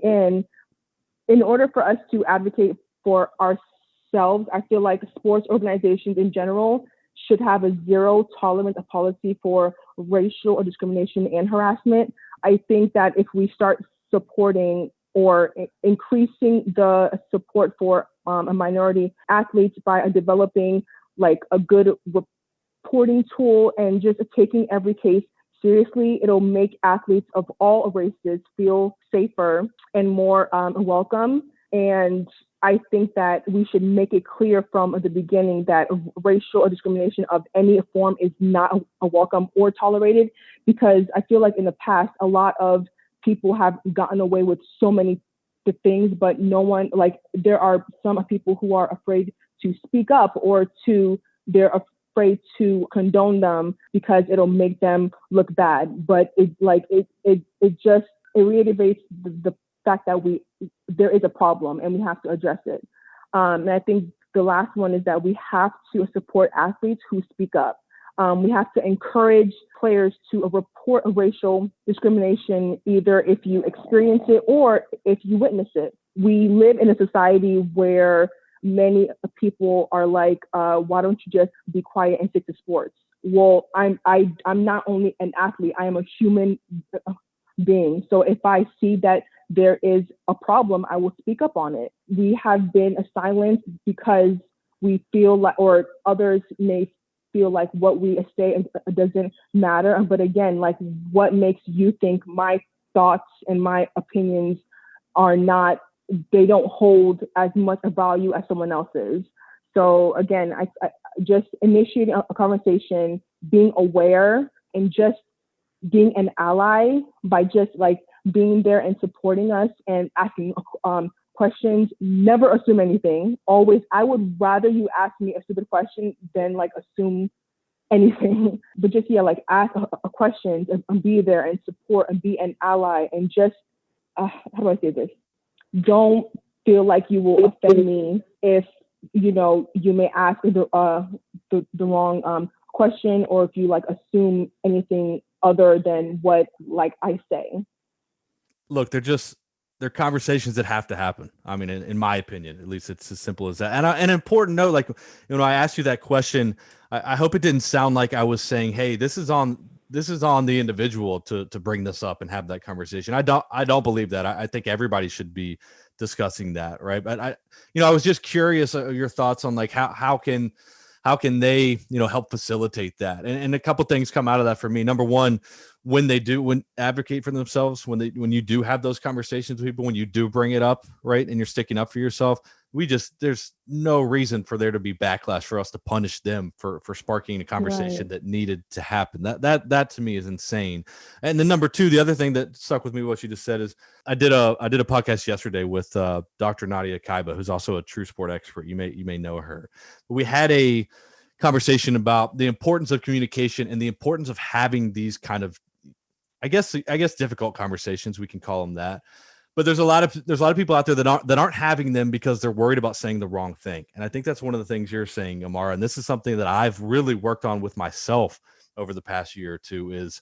in order for us to advocate for ourselves, I feel like sports organizations in general should have a zero tolerance policy for racial or discrimination and harassment. I think that if we start supporting or increasing the support for minority athletes by developing a good reporting tool and just taking every case seriously, it'll make athletes of all races feel safer and more welcome. And I think that we should make it clear from the beginning that racial or discrimination of any form is not a welcome or tolerated, because I feel like in the past, a lot of people have gotten away with so many things, but no one, there are some people who are afraid to speak up, or they're afraid to condone them because it'll make them look bad. But it reiterates the fact that there is a problem and we have to address it. And I think the last one is that we have to support athletes who speak up. We have to encourage players to report racial discrimination, either if you experience it or if you witness it. We live in a society where many people are like, why don't you just be quiet and stick to sports? Well, I'm not only an athlete, I am a human being. So if I see that there is a problem, I will speak up on it. We have been silenced because we feel like, or others may feel like what we say doesn't matter. But again, what makes you think my thoughts and my opinions they don't hold as much value as someone else's? So again, I just initiating a conversation, being aware, and just being an ally by just being there and supporting us and asking questions. Never assume anything. Always, I would rather you ask me a stupid question than assume anything. But just ask a question and be there and support and be an ally, and just how do I say this? Don't feel like you will offend me if you may ask the wrong question, or if you assume anything other than what I say. look, they're conversations that have to happen. I mean, in my opinion, at least it's as simple as that. And an important note, like, I asked you that question, I hope it didn't sound like I was saying, hey, this is on the individual to bring this up and have that conversation. I don't believe that. I think everybody should be discussing that. Right. But I was just curious your thoughts on like, how can they, help facilitate that? And a couple things come out of that for me. Number one, when advocate for themselves, when you do have those conversations with people, when you do bring it up, right, and you're sticking up for yourself, there's no reason for there to be backlash for us to punish them for sparking a conversation that needed to happen. That to me is insane. And then number two, the other thing that stuck with me, what you just said, is I did a podcast yesterday with Dr. Nadia Kaiba, who's also a TrueSport expert. You may know her. We had a conversation about the importance of communication and the importance of having these kind of, I guess difficult conversations, we can call them that. But there's a lot of people out there that aren't having them because they're worried about saying the wrong thing. And I think that's one of the things you're saying, Amara. And this is something that I've really worked on with myself over the past year or two, is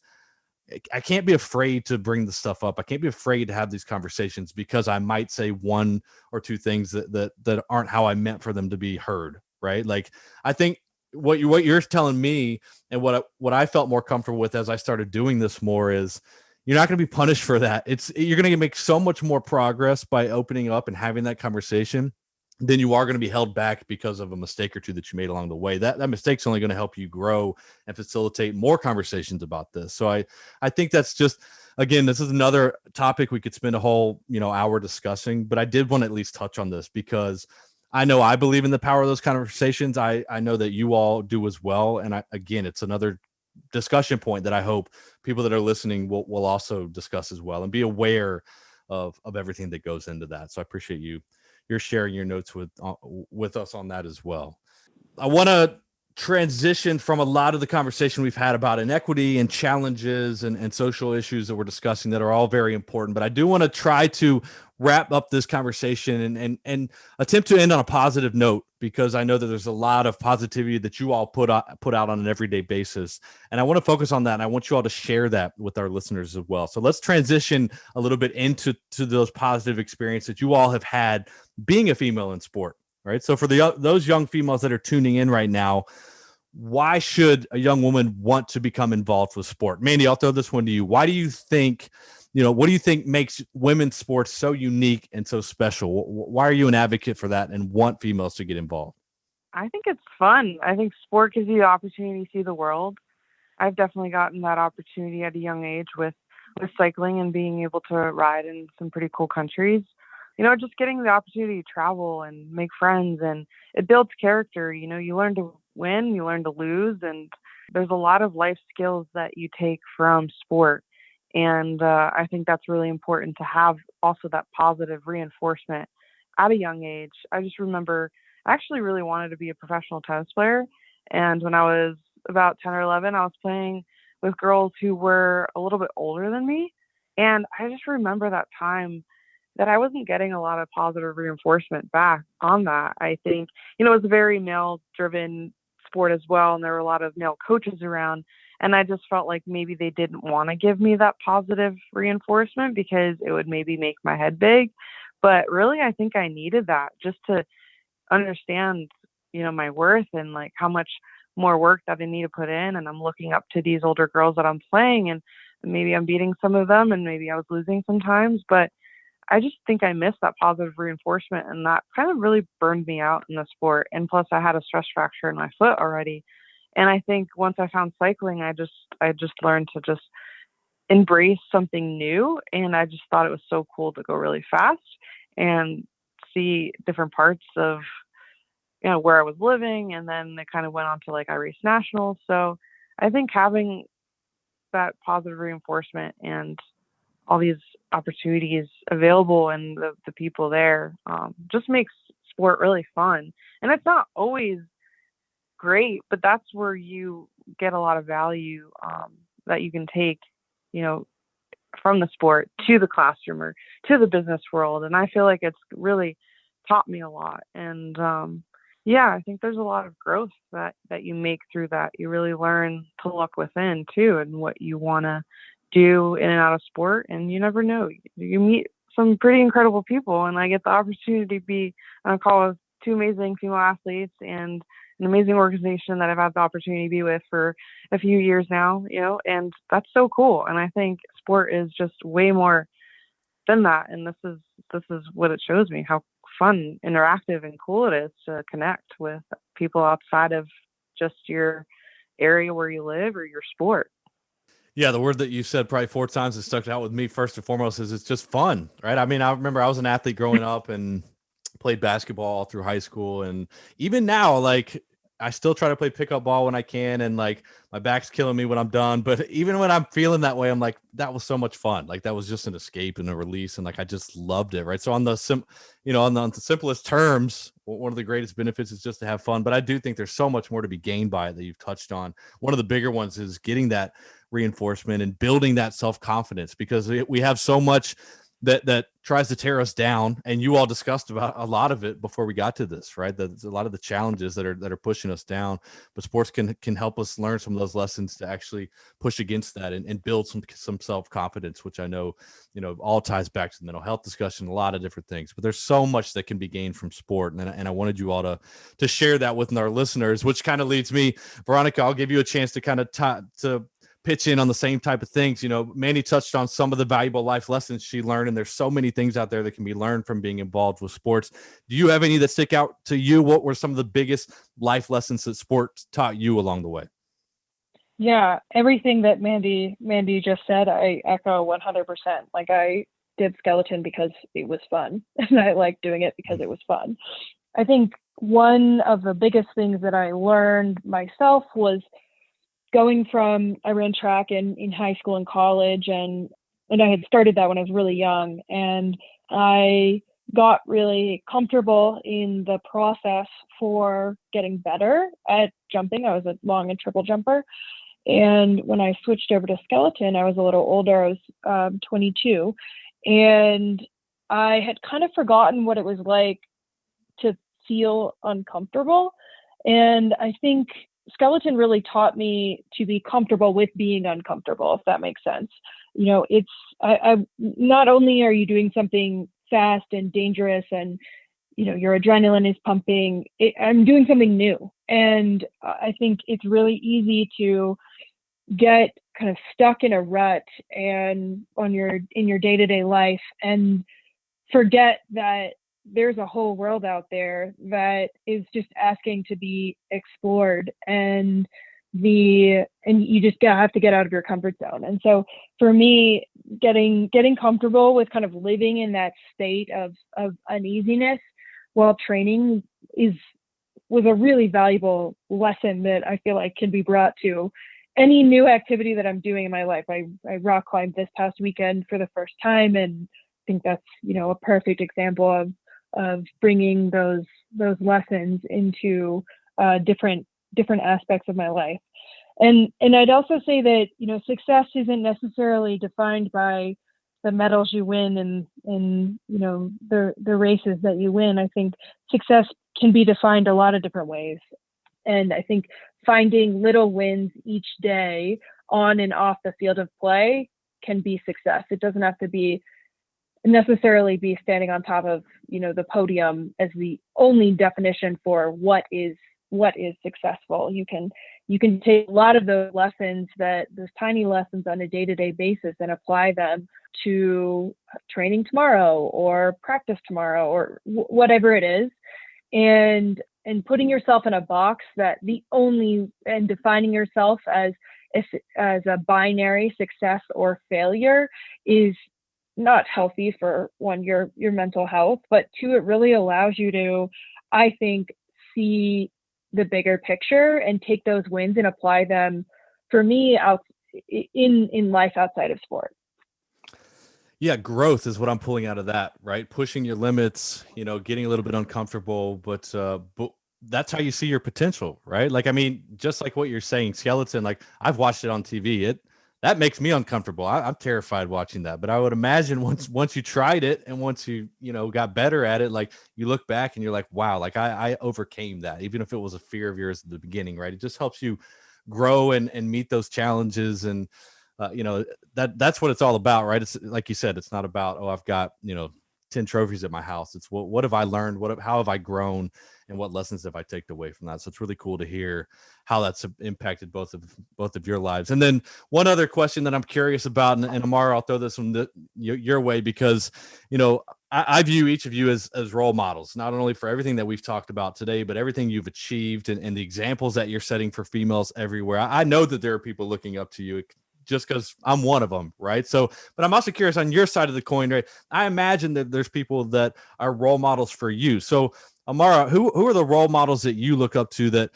I can't be afraid to bring the stuff up. I can't be afraid to have these conversations because I might say one or two things that aren't how I meant for them to be heard. Right. Like, I think what you're telling me and what I felt more comfortable with as I started doing this more is, you're not going to be punished for that. You're going to make so much more progress by opening up and having that conversation than you are going to be held back because of a mistake or two that you made along the way. That mistake's only going to help you grow and facilitate more conversations about this. So I think that's just, again, this is another topic we could spend a whole, hour discussing, but I did want to at least touch on this because I know I believe in the power of those conversations. I know that you all do as well. And again, it's another discussion point that I hope people that are listening will also discuss as well and be aware of everything that goes into that. So I appreciate you're sharing your notes with us on that as well. I want to transition from a lot of the conversation we've had about inequity and challenges and social issues that we're discussing that are all very important, but I do want to try to wrap up this conversation and attempt to end on a positive note, because I know that there's a lot of positivity that you all put out on an everyday basis. And I want to focus on that. And I want you all to share that with our listeners as well. So let's transition a little bit into those positive experiences that you all have had being a female in sport, right? So for those young females that are tuning in right now, why should a young woman want to become involved with sport? Mandy, I'll throw this one to you. Why do you think, what do you think makes women's sports so unique and so special? Why are you an advocate for that and want females to get involved? I think it's fun. I think sport gives you the opportunity to see the world. I've definitely gotten that opportunity at a young age with cycling and being able to ride in some pretty cool countries. Just getting the opportunity to travel and make friends, and it builds character. You learn to win, you learn to lose, and there's a lot of life skills that you take from sport. And I think that's really important to have also that positive reinforcement at a young age. I just remember I actually really wanted to be a professional tennis player. And when I was about 10 or 11, I was playing with girls who were a little bit older than me. And I just remember that time that I wasn't getting a lot of positive reinforcement back on that. I think, it was a very male-driven sport as well, and there were a lot of male coaches around, and I just felt like maybe they didn't want to give me that positive reinforcement because it would maybe make my head big. But really, I think I needed that just to understand, my worth and like how much more work that I need to put in. And I'm looking up to these older girls that I'm playing, and maybe I'm beating some of them and maybe I was losing sometimes, but I just think I missed that positive reinforcement, and that kind of really burned me out in the sport. And plus I had a stress fracture in my foot already. And I think once I found cycling, I just learned to just embrace something new. And I just thought it was so cool to go really fast and see different parts of, where I was living. And then it kind of went on to like I raced nationals. So I think having that positive reinforcement and all these opportunities available and the people there just makes sport really fun. And it's not always great, but that's where you get a lot of value that you can take, from the sport to the classroom or to the business world. And I feel like it's really taught me a lot. And I think there's a lot of growth that you make through that. You really learn to look within too, and what you want to do in and out of sport, and you never know. You meet some pretty incredible people, and I get the opportunity to be on a call with two amazing female athletes and an amazing organization that I've had the opportunity to be with for a few years now, and that's so cool. And I think sport is just way more than that. And this is what it shows me, how fun, interactive, and cool it is to connect with people outside of just your area where you live or your sport. Yeah, the word that you said probably 4 times that stuck out with me first and foremost is it's just fun, right? I mean, I remember I was an athlete growing up and played basketball all through high school. And even now, like, I still try to play pickup ball when I can. And like, my back's killing me when I'm done. But even when I'm feeling that way, I'm like, that was so much fun. Like, that was just an escape and a release. And like, I just loved it. Right. So on the simplest terms, one of the greatest benefits is just to have fun. But I do think there's so much more to be gained by it that you've touched on. One of the bigger ones is getting that reinforcement and building that self-confidence, because we have so much that tries to tear us down, and you all discussed about a lot of it before we got to this, right? That's a lot of the challenges that are pushing us down, but sports can help us learn some of those lessons to actually push against that and build some self-confidence, which I know, all ties back to the mental health discussion, a lot of different things, but there's so much that can be gained from sport. And I wanted you all to share that with our listeners, which kind of leads me, Veronica, I'll give you a chance to kind of to pitch in on the same type of things. Mandy touched on some of the valuable life lessons she learned, and there's so many things out there that can be learned from being involved with sports. Do you have any that stick out to you? What were some of the biggest life lessons that sports taught you along the way? Yeah, everything that Mandy just said, I echo 100%. Like, I did skeleton because it was fun, and I liked doing it because it was fun. I think one of the biggest things that I learned myself was going from, I ran track in high school and college, and I had started that when I was really young, and I got really comfortable in the process for getting better at jumping. I was a long and triple jumper. And when I switched over to skeleton, I was a little older. I was 22, and I had kind of forgotten what it was like to feel uncomfortable. And I think skeleton really taught me to be comfortable with being uncomfortable, if that makes sense. It's I not only are you doing something fast and dangerous and your adrenaline is pumping, I'm doing something new. And I think it's really easy to get kind of stuck in a rut and in your day-to-day life and forget that there's a whole world out there that is just asking to be explored, and you just have to get out of your comfort zone. And so for me, getting comfortable with kind of living in that state of uneasiness while training was a really valuable lesson that I feel like can be brought to any new activity that I'm doing in my life. I rock climbed this past weekend for the first time, and I think that's a perfect example of bringing those lessons into different aspects of my life. And I'd also say that success isn't necessarily defined by the medals you win and the races that you win. I think success can be defined a lot of different ways, and I think finding little wins each day on and off the field of play can be success. It doesn't have to necessarily be standing on top of the podium as the only definition for what is successful. You can take a lot of those lessons, those tiny lessons on a day-to-day basis, and apply them to training tomorrow or practice tomorrow or whatever it is, and putting yourself in a box and defining yourself as a binary success or failure is not healthy for one, your mental health, but two, it really allows you to, I think, see the bigger picture and take those wins and apply them, for me, out in life outside of sport. Yeah, growth is what I'm pulling out of that, right? Pushing your limits, getting a little bit uncomfortable, but that's how you see your potential, right? Like, I mean, just like what you're saying, skeleton, like I've watched it on TV. That makes me uncomfortable. I'm terrified watching that. But I would imagine once you tried it and once you got better at it, like you look back and you're like, wow, like I overcame that, even if it was a fear of yours at the beginning, right? It just helps you grow and meet those challenges. And that's what it's all about, right? It's like you said, it's not about, oh, I've got, 10 trophies at my house. It's what have I learned? How have I grown? And what lessons have I taken away from that? So it's really cool to hear how that's impacted both of your lives. And then one other question that I'm curious about, and Amara, I'll throw this one your way, because, I view each of you as role models, not only for everything that we've talked about today, but everything you've achieved and the examples that you're setting for females everywhere. I know that there are people looking up to you, just because I'm one of them, right? So, but I'm also curious on your side of the coin, right? I imagine that there's people that are role models for you. So, Amara, who are the role models that you look up to that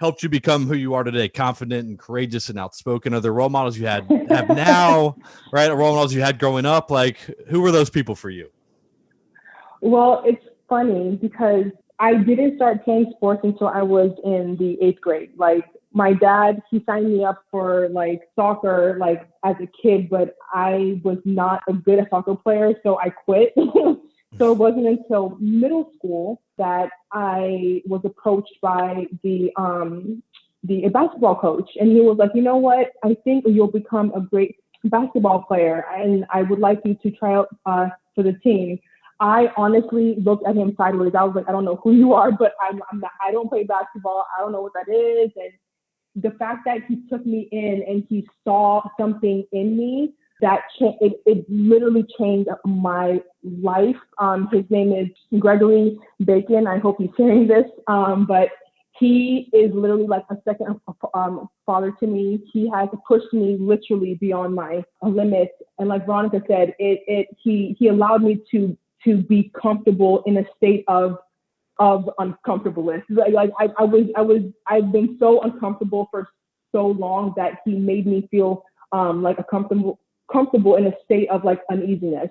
helped you become who you are today, confident and courageous and outspoken? Are there role models you have now, right? Or role models you had growing up? Like, who were those people for you? Well, it's funny because I didn't start playing sports until I was in the 8th grade. Like, my dad, he signed me up for like soccer, like as a kid, but I was not a good soccer player, so I quit. So it wasn't until middle school that I was approached by the basketball coach, and he was like, you know what? I think you'll become a great basketball player, and I would like you to try out for the team. I honestly looked at him sideways. I was like, I don't know who you are, but I'm not, I don't play basketball. I don't know what that is. And the fact that he took me in and he saw something in me that it literally changed my life. His name is Gregory Bacon. I hope he's hearing this. But he is literally like a second father to me. He has pushed me literally beyond my limits. And like Veronica said, he allowed me to be comfortable in a state of uncomfortableness. Like I've been so uncomfortable for so long that he made me feel like comfortable in a state of like uneasiness.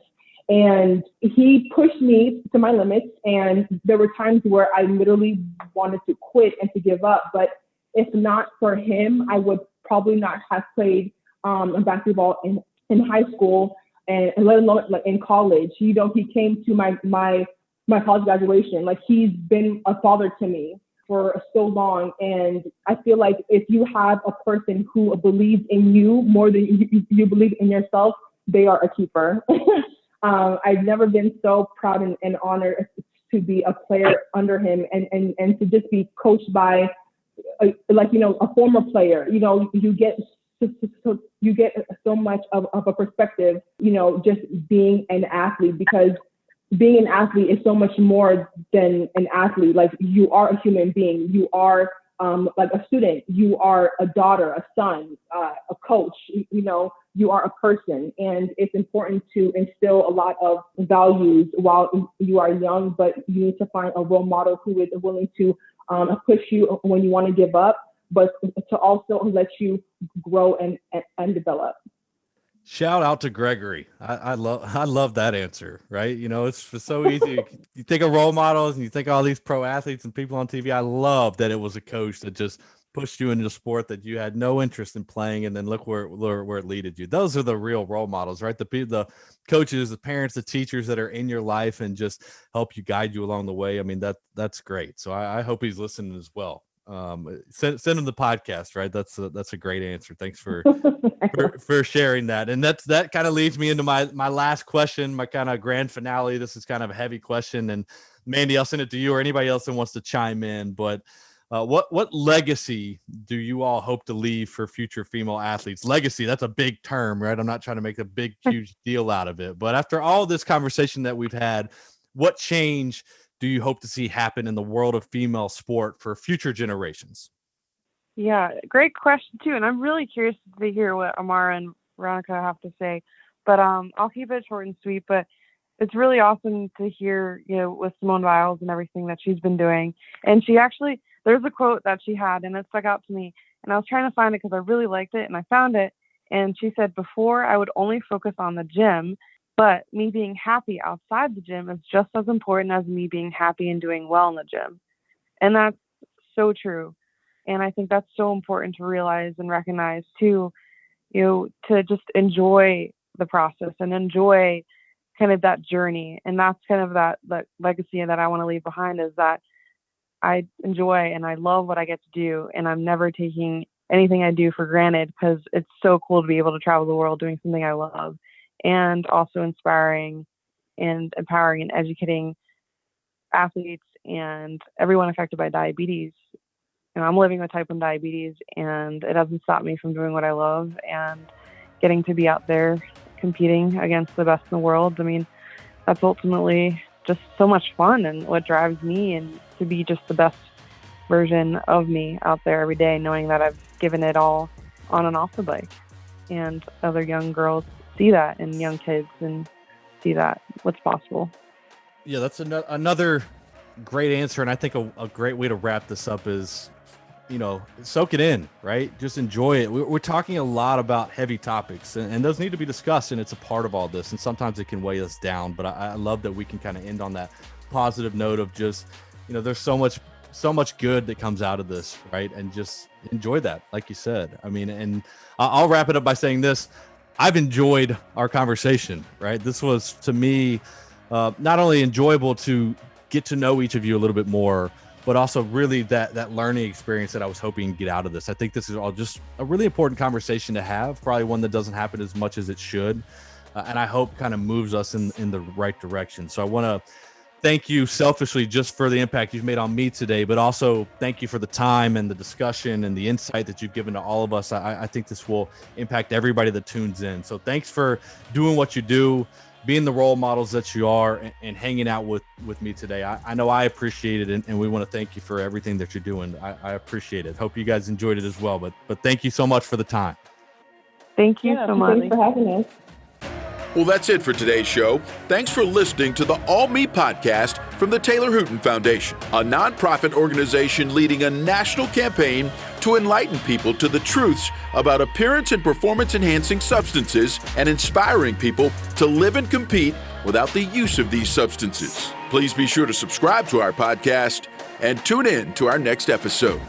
And he pushed me to my limits. And there were times where I literally wanted to quit and to give up. But if not for him, I would probably not have played basketball in high school and let alone like in college. He came to my college graduation. Like, he's been a father to me for so long. And I feel like if you have a person who believes in you more than you believe in yourself, they are a keeper. I've never been so proud and honored to be a player under him and to just be coached by a former player. You get so much of a perspective, just being an athlete, because being an athlete is so much more than an athlete. Like, you are a human being. You are like a student. You are a daughter, a son, a coach. You are a person. And it's important to instill a lot of values while you are young, but you need to find a role model who is willing to push you when you want to give up, but to also let you grow and develop. Shout out to Gregory. I love that answer, right? It's so easy. You think of role models and you think of all these pro athletes and people on TV. I love that it was a coach that just pushed you into a sport that you had no interest in playing, and then look where it leaded you. Those are the real role models, right? The coaches, the parents, the teachers that are in your life and just help you, guide you along the way. I mean, that's great. So I hope he's listening as well. Send him the podcast, right? That's a great answer. Thanks for sharing that. And that kind of leads me into my last question, my kind of grand finale. This is kind of a heavy question, and Mandy, I'll send it to you or anybody else that wants to chime in. But what legacy do you all hope to leave for future female athletes? Legacy, that's a big term, right? I'm not trying to make a big, huge deal out of it. But after all this conversation that we've had, what change do you hope to see happen in the world of female sport for future generations? Yeah, great question too. And I'm really curious to hear what Amara and Veronica have to say. But I'll keep it short and sweet. But it's really awesome to hear, with Simone Biles and everything that she's been doing. And she actually, there's a quote that she had, and it stuck out to me. And I was trying to find it because I really liked it, and I found it. And she said, before I would only focus on the gym, but me being happy outside the gym is just as important as me being happy and doing well in the gym. And that's so true. And I think that's so important to realize and recognize too, to just enjoy the process and enjoy kind of that journey. And that's kind of that legacy that I want to leave behind, is that I enjoy and I love what I get to do. And I'm never taking anything I do for granted, because it's so cool to be able to travel the world doing something I love, and also inspiring and empowering and educating athletes and everyone affected by diabetes. I'm living with type 1 diabetes, and it doesn't stop me from doing what I love and getting to be out there competing against the best in the world. I mean, that's ultimately just so much fun and what drives me, and to be just the best version of me out there every day, knowing that I've given it all on and off the bike. And other young girls see that, and young kids, and see that what's possible. Yeah, that's another great answer. And I think a great way to wrap this up is, soak it in, right? Just enjoy it. We're talking a lot about heavy topics, and those need to be discussed, and it's a part of all this. And sometimes it can weigh us down, but I love that we can kind of end on that positive note of just, there's so much good that comes out of this, right? And just enjoy that, like you said. I mean, and I'll wrap it up by saying this. I've enjoyed our conversation, right? This was, to me, not only enjoyable to get to know each of you a little bit more, but also really that learning experience that I was hoping to get out of this. I think this is all just a really important conversation to have, probably one that doesn't happen as much as it should. And I hope kind of moves us in the right direction. So I want to thank you selfishly just for the impact you've made on me today, but also thank you for the time and the discussion and the insight that you've given to all of us. I think this will impact everybody that tunes in. So thanks for doing what you do, being the role models that you are, and hanging out with me today. I know I appreciate it, and we want to thank you for everything that you're doing. I appreciate it. Hope you guys enjoyed it as well, but thank you so much for the time. Thank you so much. Thanks for having us. Well, that's it for today's show. Thanks for listening to the All Me podcast from the Taylor Hooton Foundation, a nonprofit organization leading a national campaign to enlighten people to the truths about appearance and performance-enhancing substances and inspiring people to live and compete without the use of these substances. Please be sure to subscribe to our podcast and tune in to our next episode.